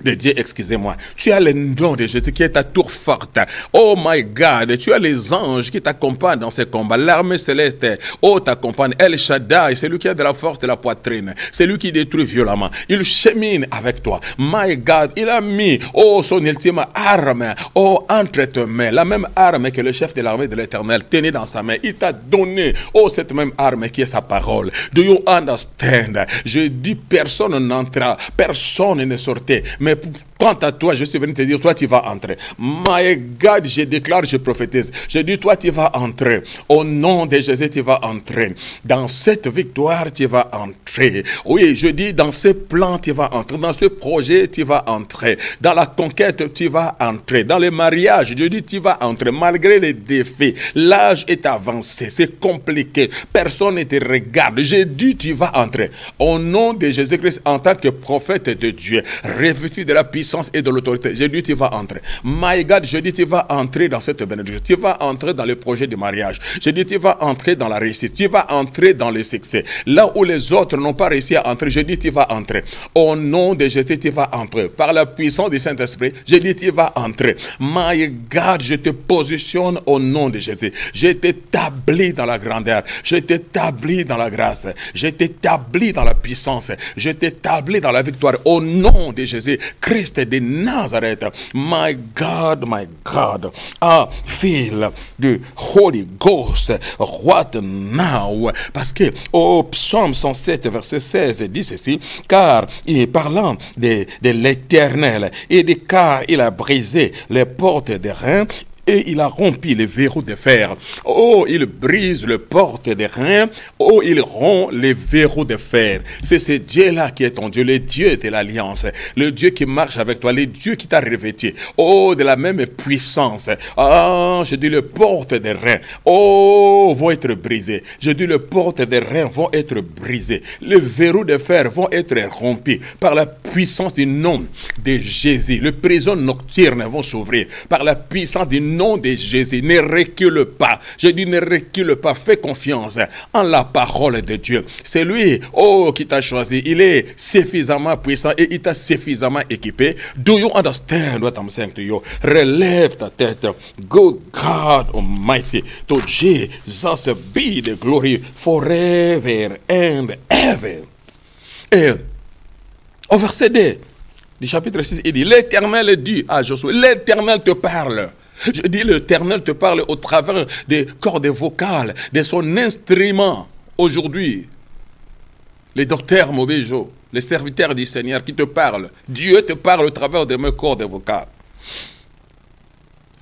de Dieu, excusez-moi. Tu as le nom de Jésus qui est ta tour forte. Oh my God, tu as les anges qui t'accompagnent dans ces combats. L'armée céleste, oh, t'accompagne. El Shaddai, c'est lui qui a de la force de la poitrine. C'est lui qui détruit violemment. Il chemine avec toi. My God, il a mis, oh, son ultime arme, oh, entre tes mains. La même arme que le chef de l'armée de l'Éternel tenait dans sa main. Il t'a donné, oh, cette même arme qui est sa parole. Do you understand? Je dis, personne n'entra, personne ne sortait. Mais quant à toi, je suis venu te dire, toi tu vas entrer. My God, je déclare, je prophétise. Je dis, toi tu vas entrer. Au nom de Jésus, tu vas entrer. Dans cette victoire, tu vas entrer. Oui, je dis, dans ce plan, tu vas entrer. Dans ce projet, tu vas entrer. Dans la conquête, tu vas entrer. Dans le mariage, je dis, tu vas entrer. Malgré les défis, l'âge est avancé. C'est compliqué. Personne ne te regarde. Je dis, tu vas entrer. Au nom de Jésus-Christ, en tant que prophète de Dieu, revêtu de la puissance et de l'autorité, je dis, tu vas entrer. My God, je dis, tu vas entrer dans cette bénédiction. Tu vas entrer dans le projet de mariage. Je dis, tu vas entrer dans la réussite. Tu vas entrer dans le succès. Là où les autres n'ont pas réussi à entrer, je dis, tu vas entrer. Au nom de Jésus, tu vas entrer. Par la puissance du Saint-Esprit, je dis, tu vas entrer. My God, je te positionne au nom de Jésus. Je t'établis dans la grandeur. Je t'établis dans la grâce. Je t'établis dans la puissance. Je t'établis dans la victoire. Au nom de Jésus, Christ de Nazareth. My God, I feel the Holy Ghost right now. Parce que au psaume 107, verset 16, dit ceci, car il parlant de l'Éternel, et dit car il a brisé les portes des reins, et il a rompu les verrous de fer. Oh, il brise les portes des reins. Oh, il rompt les verrous de fer. C'est ce Dieu-là qui est ton Dieu, le Dieu de l'alliance, le Dieu qui marche avec toi, le Dieu qui t'a revêtu. Oh, de la même puissance. Ah, je dis les portes des reins. Oh, vont être brisées. Je dis les portes des reins vont être brisées. Les verrous de fer vont être rompus par la puissance du nom de Jésus. Les prisons nocturnes vont s'ouvrir par la puissance du nom de Jésus. Ne recule pas. Je dis ne recule pas. Fais confiance en la parole de Dieu. C'est lui, oh, qui t'a choisi. Il est suffisamment puissant et il t'a suffisamment équipé. Do you understand what I'm saying to you? Relève ta tête. Good God Almighty, to Jesus be the glory forever and ever. Et au verset 2 du chapitre 6, il dit, l'Éternel dit à Josué, l'Éternel te parle. Je dis, l'Éternel te parle au travers des cordes vocales, de son instrument. Aujourd'hui, les docteurs Mobejo, les serviteurs du Seigneur qui te parlent, Dieu te parle au travers de mes cordes vocales.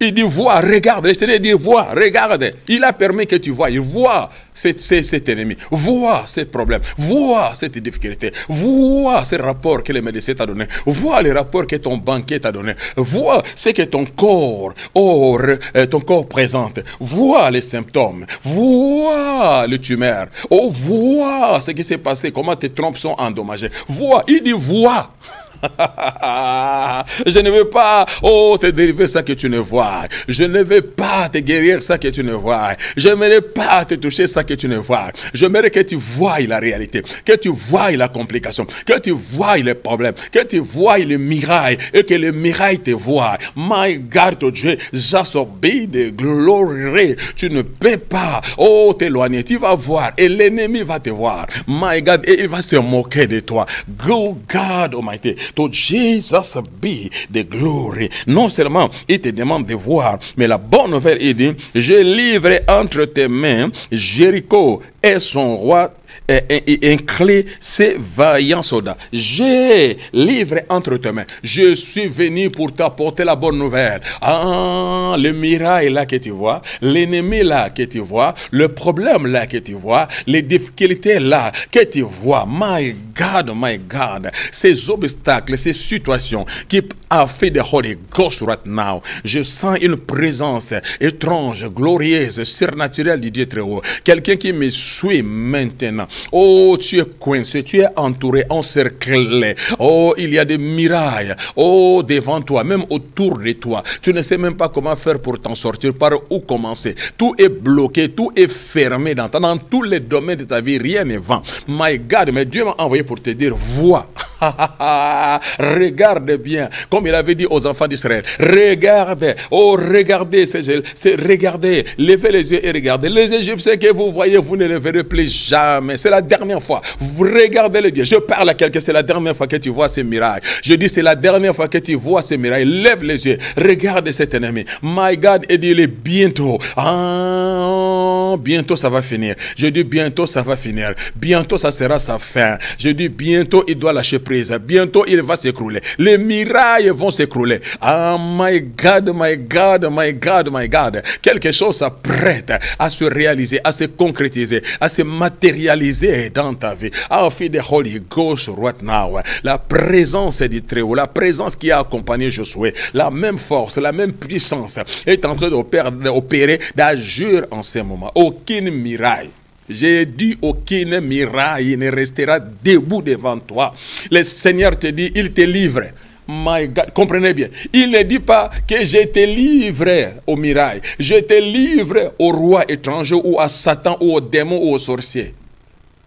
Il dit, vois, regarde, le Seigneur dit, vois, regarde. Il a permis que tu vois, il voit cet ennemi, vois ce problème, vois cette difficulté, vois ce rapport que le médecin t'a donné, vois les rapports que ton banquier t'a donné, vois ce que ton corps, ton corps présente, vois les symptômes, vois le tumeur, oh, vois ce qui s'est passé, comment tes trompes sont endommagées, vois, il dit, vois. Je ne veux pas, oh, te dériver ça que tu ne vois. Je ne veux pas te guérir ça que tu ne vois. Je n'aimerais pas te toucher ça que tu ne vois. J'aimerais que tu vois la réalité, que tu vois la complication, que tu vois les problèmes, que tu vois les mirailles et que les mirailles te voient. My God, oh Dieu, just be the glory. Tu ne peux pas, oh, t'éloigner. Tu vas voir et l'ennemi va te voir. My God, et il va se moquer de toi. Go God Almighty. To Jesus be the glory. Non seulement il te demande de voir, mais la bonne nouvelle, il dit, je livre entre tes mains Jéricho et son roi et inclé ses vaillants soldats. J'ai livré entre tes mains. Je suis venu pour t'apporter la bonne nouvelle. Ah, le miracle là que tu vois, l'ennemi là que tu vois, le problème là que tu vois, les difficultés là que tu vois. My God, ces obstacles, ces situations qui a fait de Holy Ghost right now. Je sens une présence étrange, glorieuse, surnaturelle du Dieu très haut. Quelqu'un qui me suit maintenant. maintenant. Oh, tu es coincé, tu es entouré, encerclé. Oh, il y a des murailles. Oh, devant toi, même autour de toi. Tu ne sais même pas comment faire pour t'en sortir, par où commencer. Tout est bloqué, tout est fermé dans tous les domaines de ta vie. Rien n'est vain. My God, mais Dieu m'a envoyé pour te dire, vois. Regarde bien, comme il avait dit aux enfants d'Israël. Regardez, oh regardez, regardez, levez les yeux et regardez. Les Égyptiens que vous voyez, vous ne les verrez plus jamais. C'est la dernière fois. Vous regardez-les bien. Je parle à quelqu'un, c'est la dernière fois que tu vois ces miracles. Je dis, c'est la dernière fois que tu vois ces miracles. Lève les yeux, regarde cet ennemi. My God, et dis-le bientôt. Bientôt ça va finir. Je dis bientôt ça va finir. Bientôt ça sera sa fin. Je dis bientôt il doit lâcher prise. Bientôt il va s'écrouler. Les murailles vont s'écrouler. Ah, my God, my God, my God, my God. Quelque chose s'apprête à se réaliser, à se concrétiser, à se matérialiser dans ta vie. I feel the Holy Ghost right now. La présence du Très-Haut, la présence qui a accompagné Josué, la même force, la même puissance est en train d'opérer, d'agir en ce moment. Aucune muraille. J'ai dit aucune muraille ne restera debout devant toi. Le Seigneur te dit, il te livre. My God, comprenez bien. Il ne dit pas que je te livre aux murailles. Je te livre au roi étranger ou à Satan ou aux démons ou aux sorciers.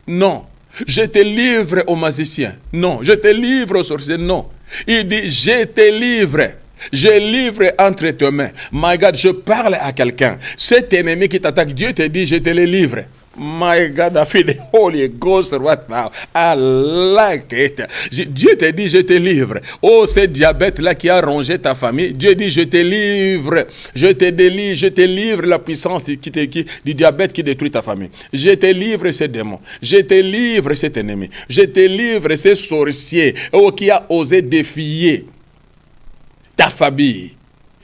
Non. Je te livre aux magiciens. Non. Je te livre aux sorciers. Non. Il dit, je te livre. Je livre entre tes mains. My God, je parle à quelqu'un. Cet ennemi qui t'attaque, Dieu te dit, je te le livre. My God, I feel the Holy Ghost right now. I like it. Dieu te dit, je te livre. Oh, ce diabète-là qui a rongé ta famille, Dieu dit, je te livre. Je te délivre, je te livre la puissance du diabète qui détruit ta famille. Je te livre ces démons. Je te livre cet ennemi. Je te livre ces sorciers, oh, qui a osé défier ta famille,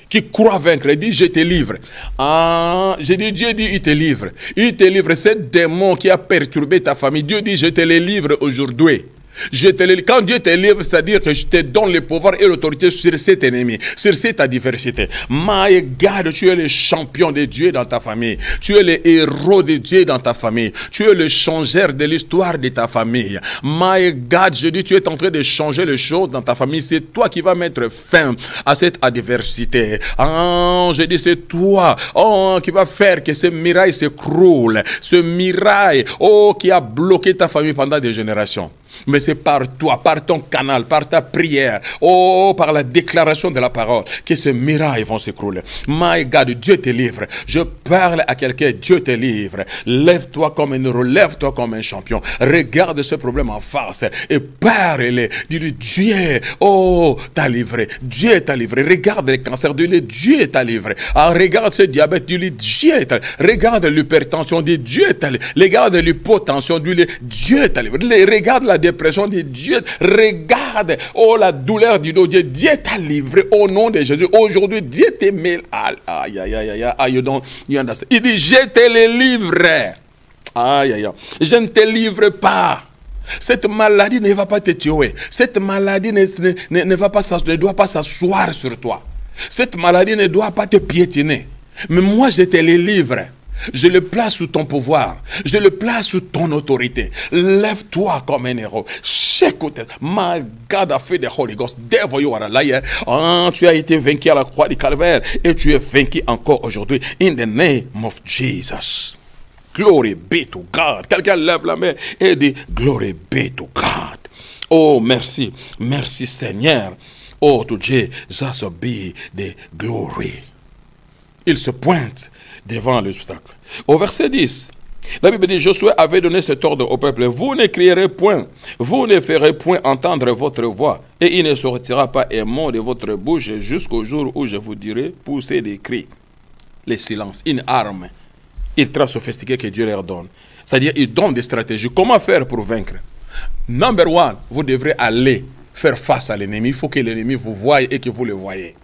qui croit vaincre, il dit, je te livre. Ah, je dis, Dieu dit, il te livre. Il te livre. Ce démon qui a perturbé ta famille, Dieu dit, je te le livre aujourd'hui. Quand Dieu te livre, c'est-à-dire que je te donne le pouvoir et l'autorité sur cet ennemi, sur cette adversité. My God, tu es le champion de Dieu dans ta famille. Tu es le héros de Dieu dans ta famille. Tu es le changeur de l'histoire de ta famille. My God, je dis, tu es en train de changer les choses dans ta famille. C'est toi qui vas mettre fin à cette adversité. Je dis, c'est toi qui va faire que ce mirail s'écroule. Ce mirail qui a bloqué ta famille pendant des générations. Mais c'est par toi, par ton canal, par ta prière, par la déclaration de la parole, que ces mirailles vont s'écrouler. My God, Dieu te livre. Je parle à quelqu'un, Dieu te livre. Lève-toi comme un héros, lève-toi comme un champion. Regarde ce problème en face et parle-le. Dis-lui, Dieu, t'a livré. Dieu t'a livré. Regarde le cancer, dis-lui, Dieu t'a livré. Regarde ce diabète, dis-lui, Dieu t'a livré. Regarde l'hypertension, dis Dieu t'a livré. Regarde l'hypotension, dis-lui, Dieu t'a livré. Regarde la dépression, dit Dieu, regarde, la douleur du dos, Dieu t'a livré au nom de Jésus. Aujourd'hui, Dieu te met, aïe, you understand. Il dit, je te le livre. Aïe, je ne te livre pas. Cette maladie ne va pas te tuer. Cette maladie ne doit pas s'asseoir sur toi. Cette maladie ne doit pas te piétiner. Mais moi, je te le livre. Je le place sous ton pouvoir. Je le place sous ton autorité. Lève-toi comme un héros. My God, I feel the Holy Ghost. Devil, you are a liar. Tu as été vaincu à la croix du Calvaire et tu es vaincu encore aujourd'hui. In the name of Jesus. Glory be to God. Quelqu'un lève la main et dit Glory be to God. Oh, merci. Merci Seigneur. Oh, to Jesus be the glory. Il se pointe devant l'obstacle. Au verset 10, la Bible dit, Josué avait donné cet ordre au peuple, vous ne crierez point, vous ne ferez point entendre votre voix, et il ne sortira pas un mot de votre bouche jusqu'au jour où je vous dirai, poussez des cris. Le silence, une arme ultra sophistiquée que Dieu leur donne. C'est-à-dire, il donne des stratégies. Comment faire pour vaincre? Number one, vous devrez aller faire face à l'ennemi. Il faut que l'ennemi vous voie et que vous le voyez.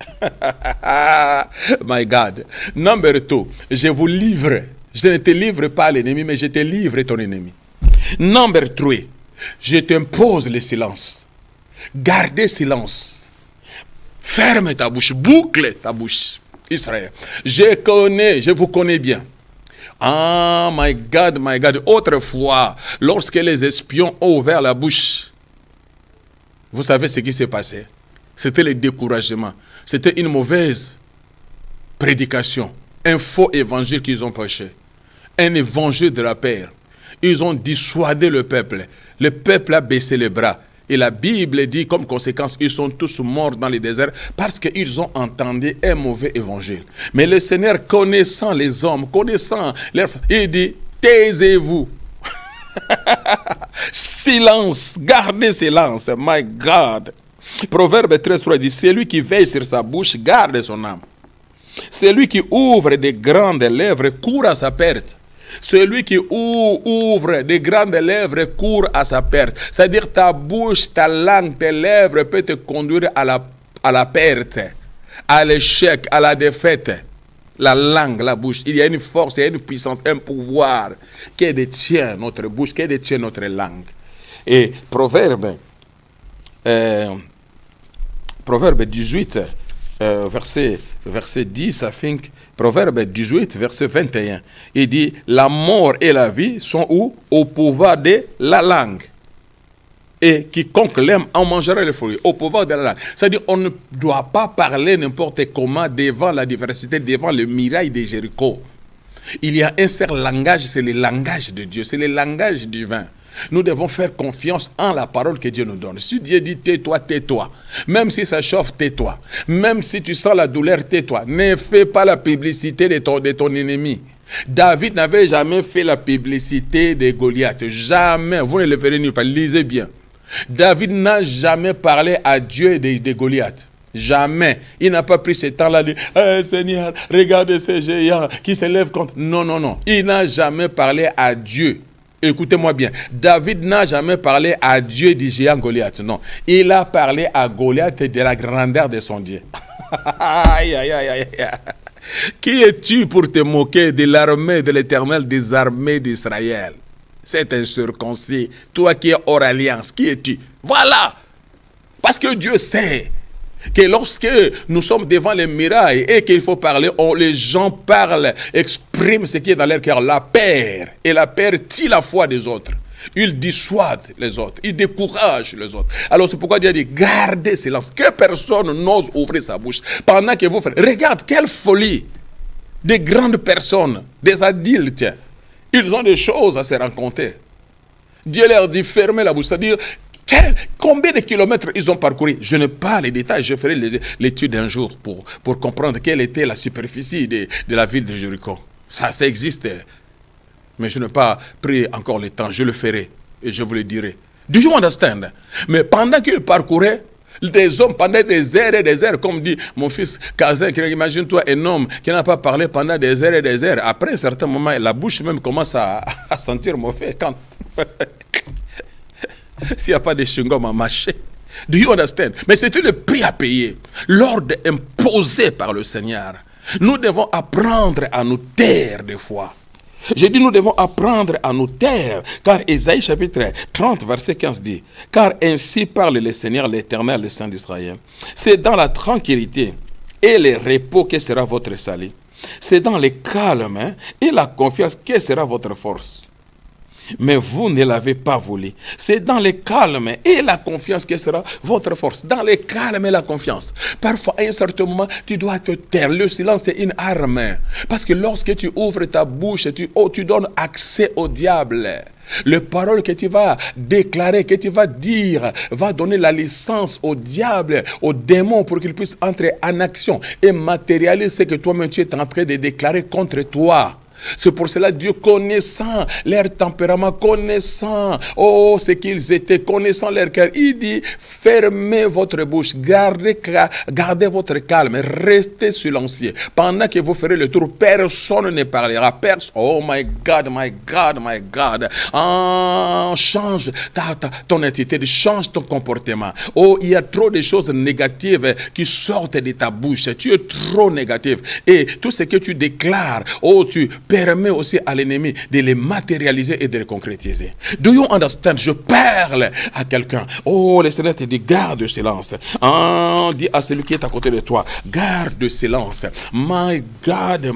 My God. Number two, je vous livre. Je ne te livre pas l'ennemi, mais je te livre ton ennemi. Number three, je t'impose le silence. Gardez silence. Ferme ta bouche, boucle ta bouche. Israël. Je vous connais bien. Ah, my God, my God. Autrefois, lorsque les espions ont ouvert la bouche, vous savez ce qui s'est passé? C'était le découragement. C'était une mauvaise prédication. Un faux évangile qu'ils ont prêché. Un évangile de la paix. Ils ont dissuadé le peuple. Le peuple a baissé les bras. Et la Bible dit, comme conséquence, ils sont tous morts dans les déserts parce qu'ils ont entendu un mauvais évangile. Mais le Seigneur, connaissant les hommes, connaissant leur... il dit, taisez-vous. Silence, gardez silence, my God. Proverbe 13:3 dit, celui qui veille sur sa bouche garde son âme. Celui qui ouvre des grandes lèvres court à sa perte. Celui qui ouvre des grandes lèvres court à sa perte. C'est-à-dire ta bouche, ta langue, tes lèvres peuvent te conduire à la perte, à l'échec, à la défaite. La langue, la bouche, il y a une force, il y a une puissance, un pouvoir qui détient notre bouche, qui détient notre langue. Et Proverbe 18, verset 10, I think, Proverbe 18, verset 21, il dit, la mort et la vie sont où? Au pouvoir de la langue. Et quiconque l'aime en mangera les fruits, au pouvoir de la langue. C'est-à-dire, on ne doit pas parler n'importe comment devant la diversité, devant le mirail de Jéricho. Il y a un seul langage, c'est le langage de Dieu, c'est le langage divin. Nous devons faire confiance en la parole que Dieu nous donne. Si Dieu dit tais-toi, tais-toi. Même si ça chauffe, tais-toi. Même si tu sens la douleur, tais-toi. Ne fais pas la publicité de ton ennemi. David n'avait jamais fait la publicité de Goliath. Jamais. Vous ne le verrez nulle part. Lisez bien. David n'a jamais parlé à Dieu de Goliath. Jamais. Il n'a pas pris ce temps-là de Seigneur, regardez ces géants qui se lèvent contre. Non, non, non. Il n'a jamais parlé à Dieu. Écoutez-moi bien, David n'a jamais parlé à Dieu du géant Goliath, non. Il a parlé à Goliath de la grandeur de son Dieu. Aïe, aïe, aïe, aïe. Qui es-tu pour te moquer de l'armée de l'Éternel des armées d'Israël? C'est un circoncis, toi qui es hors alliance, qui es-tu? Voilà, parce que Dieu sait que lorsque nous sommes devant les murailles et qu'il faut parler, les gens parlent, expriment ce qui est dans leur cœur, la peur. Et la peur tue la foi des autres. Il dissuade les autres, il décourage les autres. Alors c'est pourquoi Dieu dit, gardez silence, que personne n'ose ouvrir sa bouche. Pendant que vous faites, regarde quelle folie. Des grandes personnes, des adultes, ils ont des choses à se rencontrer. Dieu leur dit, fermez la bouche, c'est-à-dire, combien de kilomètres ils ont parcouru? Je n'ai pas les détails, je ferai l'étude un jour pour comprendre quelle était la superficie de la ville de Jéricho. Ça existe, mais je n'ai pas pris encore le temps, je le ferai et je vous le dirai. Do you understand? Mais pendant qu'ils parcouraient, des hommes pendant des heures et des heures, comme dit mon fils Kazin, imagine-toi un homme qui n'a pas parlé pendant des heures et des heures. Après un certain moment, la bouche même commence à sentir mauvais quand... S'il n'y a pas de chewing-gum à mâcher. Do you understand? Mais c'est le prix à payer. L'ordre imposé par le Seigneur. Nous devons apprendre à nous taire des fois. J'ai dit nous devons apprendre à nous taire. Car Ésaïe chapitre 30 verset 15 dit, car ainsi parle le Seigneur l'Éternel, le Saint d'Israël. C'est dans la tranquillité et le repos que sera votre salut. C'est dans le calme et la confiance que sera votre force. Mais vous ne l'avez pas voulu. C'est dans le calme et la confiance que sera votre force. Dans le calme et la confiance. Parfois, à un certain moment, tu dois te taire. Le silence est une arme. Parce que lorsque tu ouvres ta bouche, tu donnes accès au diable. Les paroles que tu vas déclarer, que tu vas dire, va donner la licence au diable, au démon, pour qu'il puisse entrer en action et matérialiser ce que toi-même tu es en train de déclarer contre toi. C'est pour cela Dieu, connaissant leur tempérament, connaissant ce qu'ils étaient, connaissant leur cœur, il dit, fermez votre bouche, gardez votre calme, restez silencieux. Pendant que vous ferez le tour, personne ne parlera. Oh my God, my God, my God. Change ton attitude, change ton comportement. Oh, il y a trop de choses négatives qui sortent de ta bouche. Tu es trop négatif. Et tout ce que tu déclares, tu permet aussi à l'ennemi de les matérialiser et de les concrétiser. Do you understand? Je parle à quelqu'un. Oh, le Seigneur te dit, garde silence. Dis à celui qui est à côté de toi, garde silence. My God,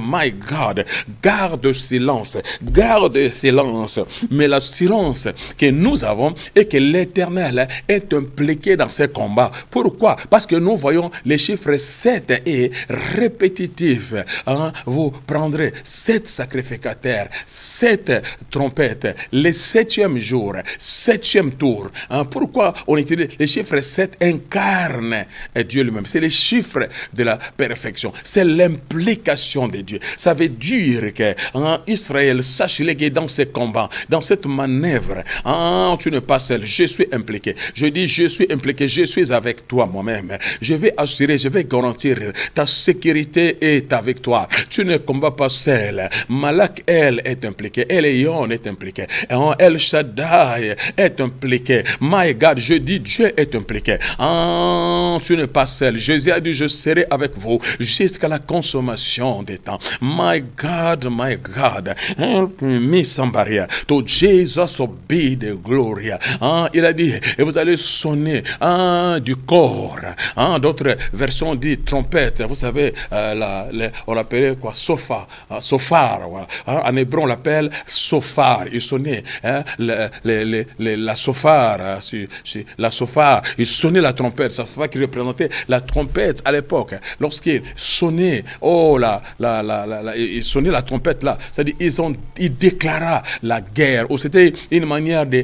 garde silence. Garde silence. Mais l'assurance que nous avons est que l'Éternel est impliqué dans ces combats. Pourquoi? Parce que nous voyons les chiffres 7 et répétitifs. Vous prendrez 7 sacrificateurs, 7 trompettes, le 7e jour, 7e tour. Pourquoi on utilise les chiffres 7 incarne Dieu lui-même. C'est les chiffres de la perfection. C'est l'implication de Dieu. Ça veut dire que Israël, sache-le que dans ces combats, dans cette manœuvre, tu n'es pas seul. Je suis impliqué. Je dis, je suis impliqué. Je suis avec toi moi-même. Je vais assurer, je vais garantir ta sécurité et ta victoire. Tu ne combats pas seul. Malak, elle est impliquée. Elion est impliqué. El Shaddai est impliqué. My God, je dis, Dieu est impliqué. Tu n'es pas seul. Jésus a dit, je serai avec vous jusqu'à la consommation des temps. My God, help me somebody. To Jesus be the glory. Il a dit, et vous allez sonner du corps. D'autres versions disent trompette. Vous savez, on l'appelait quoi? Sofar. Voilà. En hébreu, on l'appelle sofar. Il sonnait la sofar. La sofar. Il sonnait la trompette. Ça fait qu'il représentait la trompette à l'époque. Lorsqu'il sonnait, il sonnait la trompette là. C'est-à-dire, il déclara la guerre. Ou c'était une manière de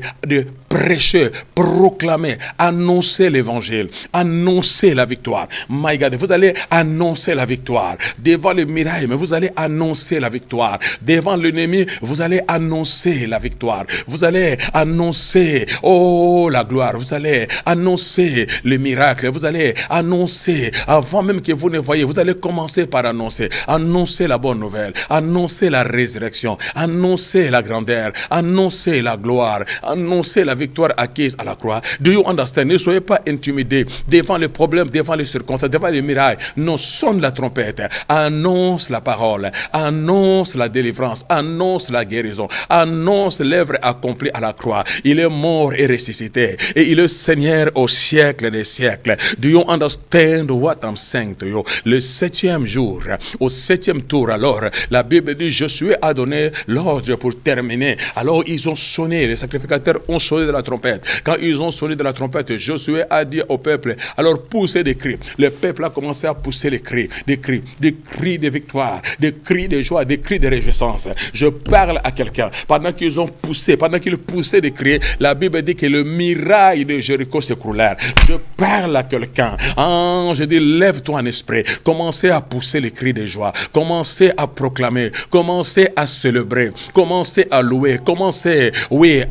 prêcher, proclamer, annoncer l'évangile, annoncer la victoire. My God, vous allez annoncer la victoire. Devant le miracle, mais vous allez annoncer la victoire. Devant l'ennemi, vous allez annoncer la victoire. Vous allez annoncer, la gloire. Vous allez annoncer le miracle. Vous allez annoncer, avant même que vous ne voyez, vous allez commencer par annoncer. Annoncer la bonne nouvelle. Annoncer la résurrection. Annoncer la grandeur. Annoncer la gloire. Annoncer la victoire acquise à la croix. Do you understand? Ne soyez pas intimidés devant les problèmes, devant les circonstances, devant les miracles. Non, sonne la trompette. Annonce la parole. Annonce la délivrance. Annonce la guérison. Annonce l'œuvre accomplie à la croix. Il est mort et ressuscité. Et il est Seigneur au siècle des siècles. Do you understand what I'm saying to you? Le 7e jour, au 7e tour, alors, la Bible dit, Josué a donné l'ordre pour terminer. Alors, ils ont sonné, les sacrificateurs ont sonné de la trompette. Quand ils ont sonné de la trompette, Josué a dit au peuple, alors poussez des cris. Le peuple a commencé à pousser les cris, des cris de victoire, des cris de joie, des cris de réjouissance. Je parle à quelqu'un. Pendant qu'ils ont poussé, pendant qu'ils poussaient des cris, la Bible dit que le mirail de Jéricho s'écroulèrent. Je parle à quelqu'un. Je dis, lève-toi en esprit. Commencez à pousser les cris de joie. Commencez à proclamer. Commencez à célébrer. Commencez à louer. Commencez,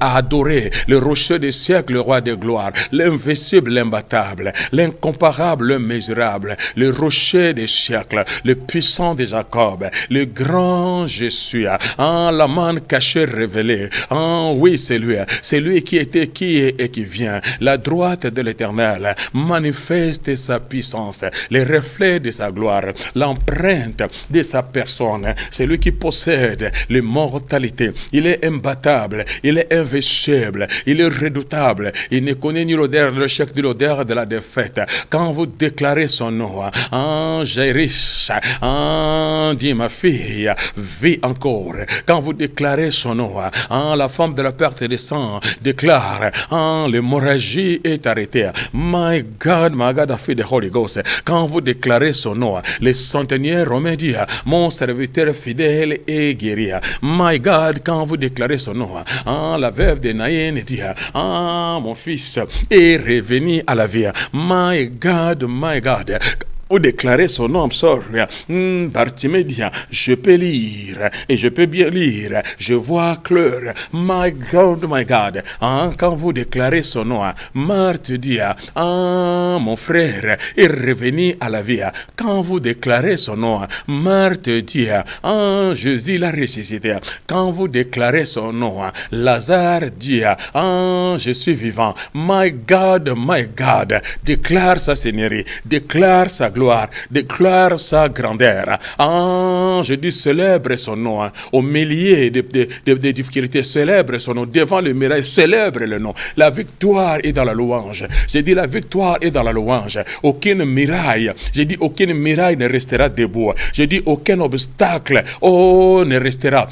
à adorer le rocher des siècles, le roi de gloire, l'invincible, l'imbattable, l'incomparable, l'immesurable, le rocher des siècles, le puissant de Jacob, le grand Jésus, la manne cachée révélée. C'est lui qui était, qui est et qui vient. La droite de l'Éternel manifeste sa puissance, les reflets de sa gloire, l'empreinte de sa personne. C'est lui qui possède l'immortalité. Il est imbattable, il est invincible, il est redoutable. Il ne connaît ni l'odeur de l'échec ni l'odeur de la défaite. Quand vous déclarez son nom, Jairus, dit ma fille, vis encore. Quand vous déclarez son nom, la femme de la perte de sang déclare, l'hémorragie est arrêtée. My God, I feel the Holy Ghost. Quand vous déclarez son nom, les centeniers romains disent, mon serviteur fidèle est guéri. My God, quand vous déclarez son nom, la veuve de Naïn dit, mon fils est revenu à la vie. My God, vous déclarez son nom, Bartimée dit, je peux lire, et je peux bien lire, je vois clair. My God, quand vous déclarez son nom, Marthe dit, mon frère est revenu à la vie. Quand vous déclarez son nom, Marthe dit, Jésus l'a ressuscité. Quand vous déclarez son nom, Lazare dit, je suis vivant. My God, déclare sa seigneurie, déclare sa gloire. gloire, déclare sa grandeur. Ah, je dis célèbre son nom, hein. Au milieu des difficultés, célèbre son nom. Devant le miracle, célèbre le nom. La victoire est dans la louange. J'ai dit la victoire est dans la louange. Aucune miraille, j'ai dit aucune miraille ne restera debout. J'ai dit aucun obstacle, oh, ne restera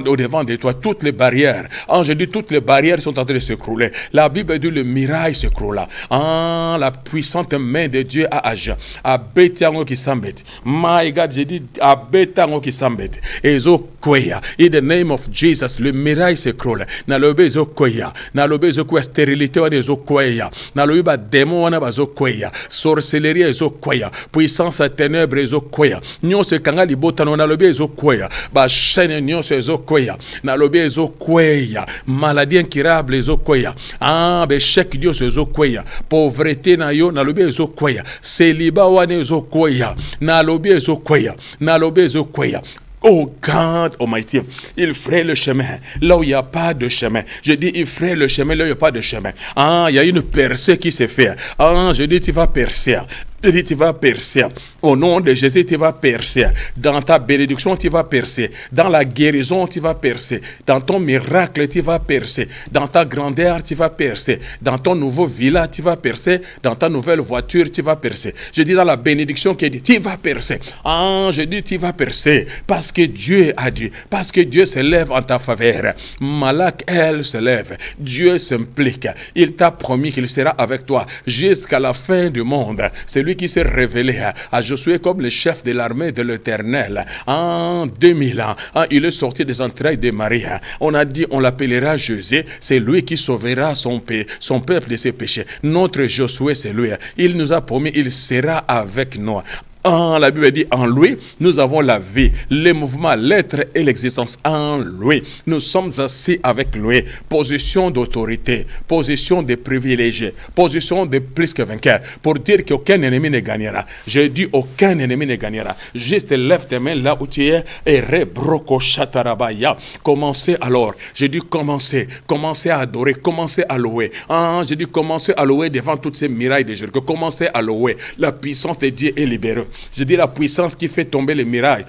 au devant de toi. Toutes les barrières, ah, je dis toutes les barrières sont en train de s'écrouler. La Bible dit le miraille s'écroula. Ah, la puissante main de Dieu a agi. Abetango qui s'embête. My God, j'ai dit abetango qui s'embête. Ezo koya. In the name of Jesus, le miraille s'écroule. Nalobe ezo koya. Nalobe ezo koya. Stérilité wana ezo koya. Nalobe ba démon wana bazo koya. Sorcellerie ezo koya. Puissance à ténèbres ezo koya. Nyonso kanga libota no nalobe ezo koya. Ba chaîne nyonso ezo koya. Nalobe ezo koya. Maladie incurable ezo koya. Ah, be chèque nyonso ezo koya. Pauvreté na yo nalobe ezo koya. Célibat wana ezo koya. Nalobe ezo koya. Nalobe ezo koya. Oh God Almighty, il ferait le chemin là où il n'y a pas de chemin. Je dis, il ferait le chemin là où il n'y a pas de chemin. Ah, il y a une percée qui s'est faite. Ah, je dis, tu vas percer. Je dis, tu vas percer. Au nom de Jésus, tu vas percer. Dans ta bénédiction, tu vas percer. Dans la guérison, tu vas percer. Dans ton miracle, tu vas percer. Dans ta grandeur, tu vas percer. Dans ton nouveau villa, tu vas percer. Dans ta nouvelle voiture, tu vas percer. Je dis dans la bénédiction qui dit, tu vas percer. Ah, je dis, tu vas percer. Parce que Dieu a dit. Parce que Dieu se lève en ta faveur. Malak, elle se lève. Dieu s'implique. Il t'a promis qu'il sera avec toi jusqu'à la fin du monde. C'est lui qui s'est révélé à Josué comme le chef de l'armée de l'Éternel. En 2000 ans, il est sorti des entrailles de Marie. On a dit, on l'appellera Josué. C'est lui qui sauvera son peuple de ses péchés. Notre Josué, c'est lui. Il nous a promis, il sera avec nous. En la Bible dit, en lui, nous avons la vie, les mouvements, l'être et l'existence. En lui, nous sommes assis avec lui. Position d'autorité, position de privilégié, position de plus que vainqueur. Pour dire qu'aucun ennemi ne gagnera. Je dis, aucun ennemi ne gagnera. Juste lève tes mains là où tu es et rebroko shatarabaya. Commencez alors. Je dis, commencez. Commencez à adorer, commencez à louer. Ah, je dis, commencez à louer devant toutes ces mirailles de Jéricho. Commencez à louer. La puissance de Dieu est libérée. Je dis la puissance qui fait tomber les mirailles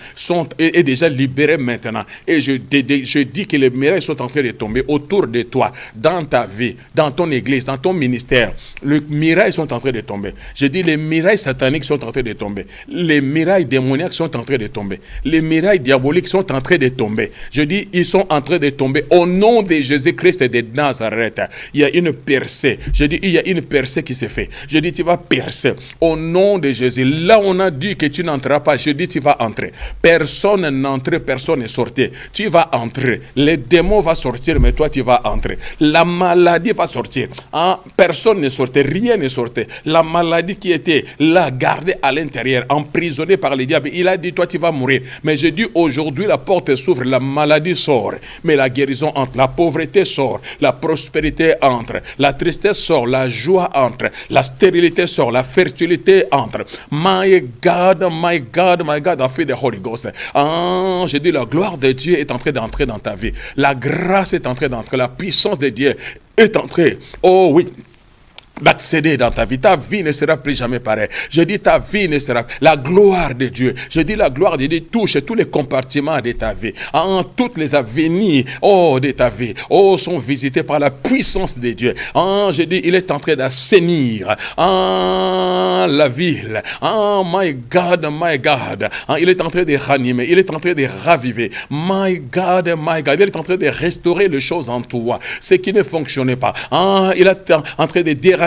est déjà libérée maintenant. Et je dis que les mirailles sont en train de tomber autour de toi, dans ta vie, dans ton église, dans ton ministère. Les mirailles sont en train de tomber. Je dis les mirailles sataniques sont en train de tomber. Les mirailles démoniaques sont en train de tomber. Les mirailles diaboliques sont en train de tomber. Je dis ils sont en train de tomber. Au nom de Jésus-Christ de Nazareth, il y a une percée. Je dis il y a une percée qui se fait. Je dis tu vas percer. Au nom de Jésus. Là on a dit que tu n'entreras pas, je dis tu vas entrer. Personne n'entre, personne n'est sorti. Tu vas entrer. Les démons vont sortir, mais toi tu vas entrer. La maladie va sortir. Hein? Personne n'est sorti, rien n'est sorti. La maladie qui était là, gardée à l'intérieur, emprisonnée par le diable, il a dit toi tu vas mourir. Mais je dis aujourd'hui la porte s'ouvre, la maladie sort, mais la guérison entre, la pauvreté sort, la prospérité entre, la tristesse sort, la joie entre, la stérilité sort, la fertilité entre. My God, my God, my God, I feel the Holy Ghost. Ah, je dis la gloire de Dieu est en train d'entrer dans ta vie. La grâce est en train d'entrer. La puissance de Dieu est entrée. Oh oui. D'accéder dans ta vie ne sera plus jamais pareille. Je dis ta vie ne sera, la gloire de Dieu, je dis la gloire de Dieu touche tous les compartiments de ta vie, en toutes les avenirs, oh, de ta vie, oh, sont visités par la puissance de Dieu. Je dis il est en train d'assainir la ville. My God, my God, il est en train de ranimer, il est en train de raviver. My God, il est en train de restaurer les choses en toi, ce qui ne fonctionnait pas. Il est en train de déraciner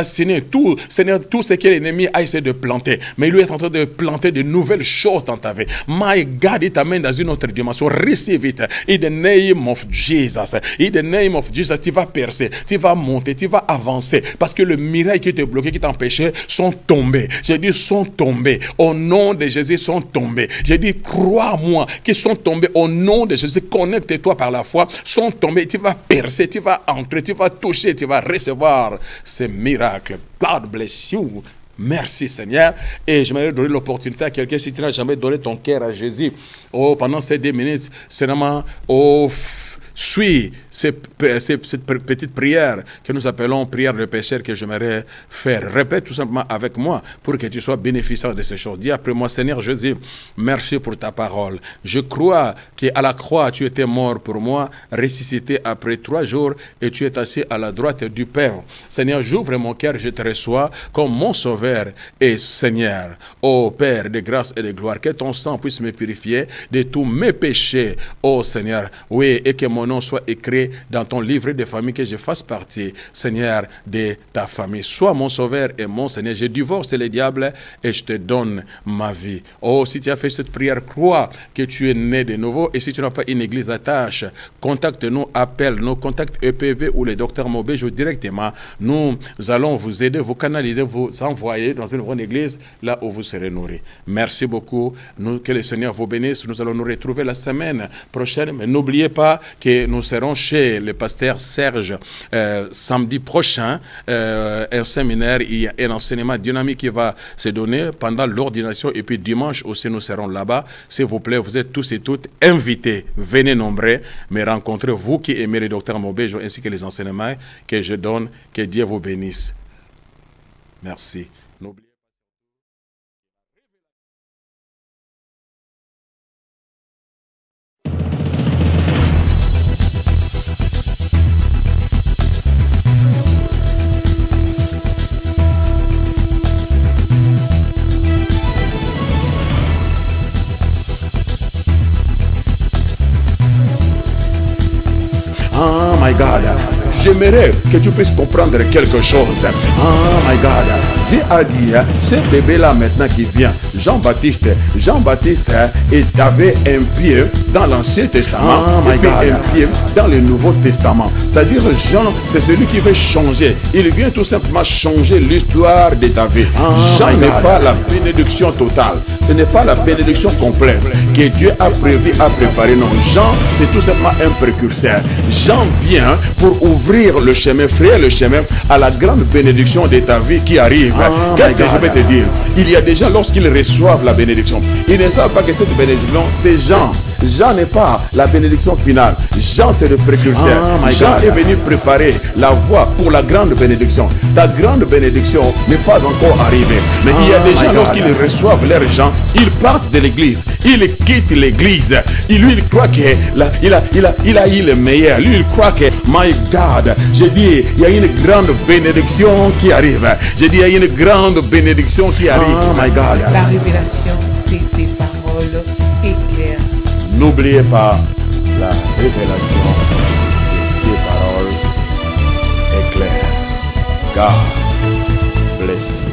tout, Seigneur, tout ce que l'ennemi a essayé de planter. Mais lui est en train de planter de nouvelles choses dans ta vie. My God, il t'amène dans une autre dimension. Receive it. In the name of Jesus. In the name of Jesus, tu vas percer, tu vas monter, tu vas avancer. Parce que le miracle qui te bloquait, qui t'empêchait, sont tombés. J'ai dit, sont tombés. Au nom de Jésus, sont tombés. J'ai dit, crois-moi, qu'ils sont tombés. Au nom de Jésus, connecte-toi par la foi. Sont tombés. Tu vas percer, tu vas entrer, tu vas toucher, tu vas recevoir ces miracles. God bless you. Merci Seigneur. Et je m'aimerais donner l'opportunité à quelqu'un, si tu n'as jamais donné ton cœur à Jésus, pendant ces 2 minutes, seulement, suis cette petite prière que nous appelons prière de pécheur que j'aimerais faire. Répète tout simplement avec moi pour que tu sois bénéficiaire de ces choses. Dis après moi, Seigneur Jésus, merci pour ta parole. Je crois qu'à la croix, tu étais mort pour moi, ressuscité après 3 jours et tu es assis à la droite du Père. Seigneur, j'ouvre mon cœur, je te reçois comme mon Sauveur et Seigneur. Ô Père de grâce et de gloire, que ton sang puisse me purifier de tous mes péchés. Ô Seigneur, oui, et que mon nom soit écrit dans ton livre de famille, que je fasse partie, Seigneur, de ta famille. Sois mon Sauveur et mon Seigneur. Je divorce le diable et je te donne ma vie. Oh, si tu as fait cette prière, crois que tu es né de nouveau. Et si tu n'as pas une église d'attache, contacte-nous, appelle-nous, contacte EPV ou le docteur Mobejo directement. Nous allons vous aider, vous canaliser, vous envoyer dans une bonne église, là où vous serez nourris. Merci beaucoup. Que le Seigneur vous bénisse. Nous allons nous retrouver la semaine prochaine. Mais n'oubliez pas que nous serons chez le pasteur Serge samedi prochain. Un séminaire, il y a un enseignement dynamique qui va se donner pendant l'ordination. Et puis dimanche aussi, nous serons là-bas. S'il vous plaît, vous êtes tous et toutes invités. Venez nombreux, mais rencontrez vous qui aimez le docteur Mobejo ainsi que les enseignements que je donne. Que Dieu vous bénisse. Merci. Oh my God, j'aimerais que tu puisses comprendre quelque chose. Oh my God, Dieu a dit, ce bébé-là maintenant qui vient, Jean-Baptiste avait un pied dans l'Ancien Testament et puis un pied dans le Nouveau Testament. C'est-à-dire Jean, c'est celui qui veut changer. Il vient tout simplement changer l'histoire de ta vie. Jean n'est pas la bénédiction totale. Ce n'est pas la bénédiction complète que Dieu a prévu, a préparé. Non, Jean, c'est tout simplement un précurseur. Jean vient pour ouvrir le chemin, frayer le chemin à la grande bénédiction de ta vie qui arrive. Qu'est-ce que je vais te dire? Il y a des gens, lorsqu'ils reçoivent la bénédiction, ils ne savent pas que cette bénédiction, c'est Jean. Jean n'est pas la bénédiction finale. Jean, c'est le précurseur. Jean est venu préparer la voie pour la grande bénédiction. Ta grande bénédiction n'est pas encore arrivée. Mais il y a des gens, lorsqu'ils reçoivent leur Jean, ils partent de l'église. Ils quittent l'église. Lui, il croit qu'il a eu le meilleur. Lui, il croit que, my God, j'ai dit, il y a une grande bénédiction qui arrive. J'ai dit, il y a une grande bénédiction qui arrive. Oh my God. La révélation de tes paroles est claire. N'oubliez pas la révélation de tes paroles est claire. God bless you.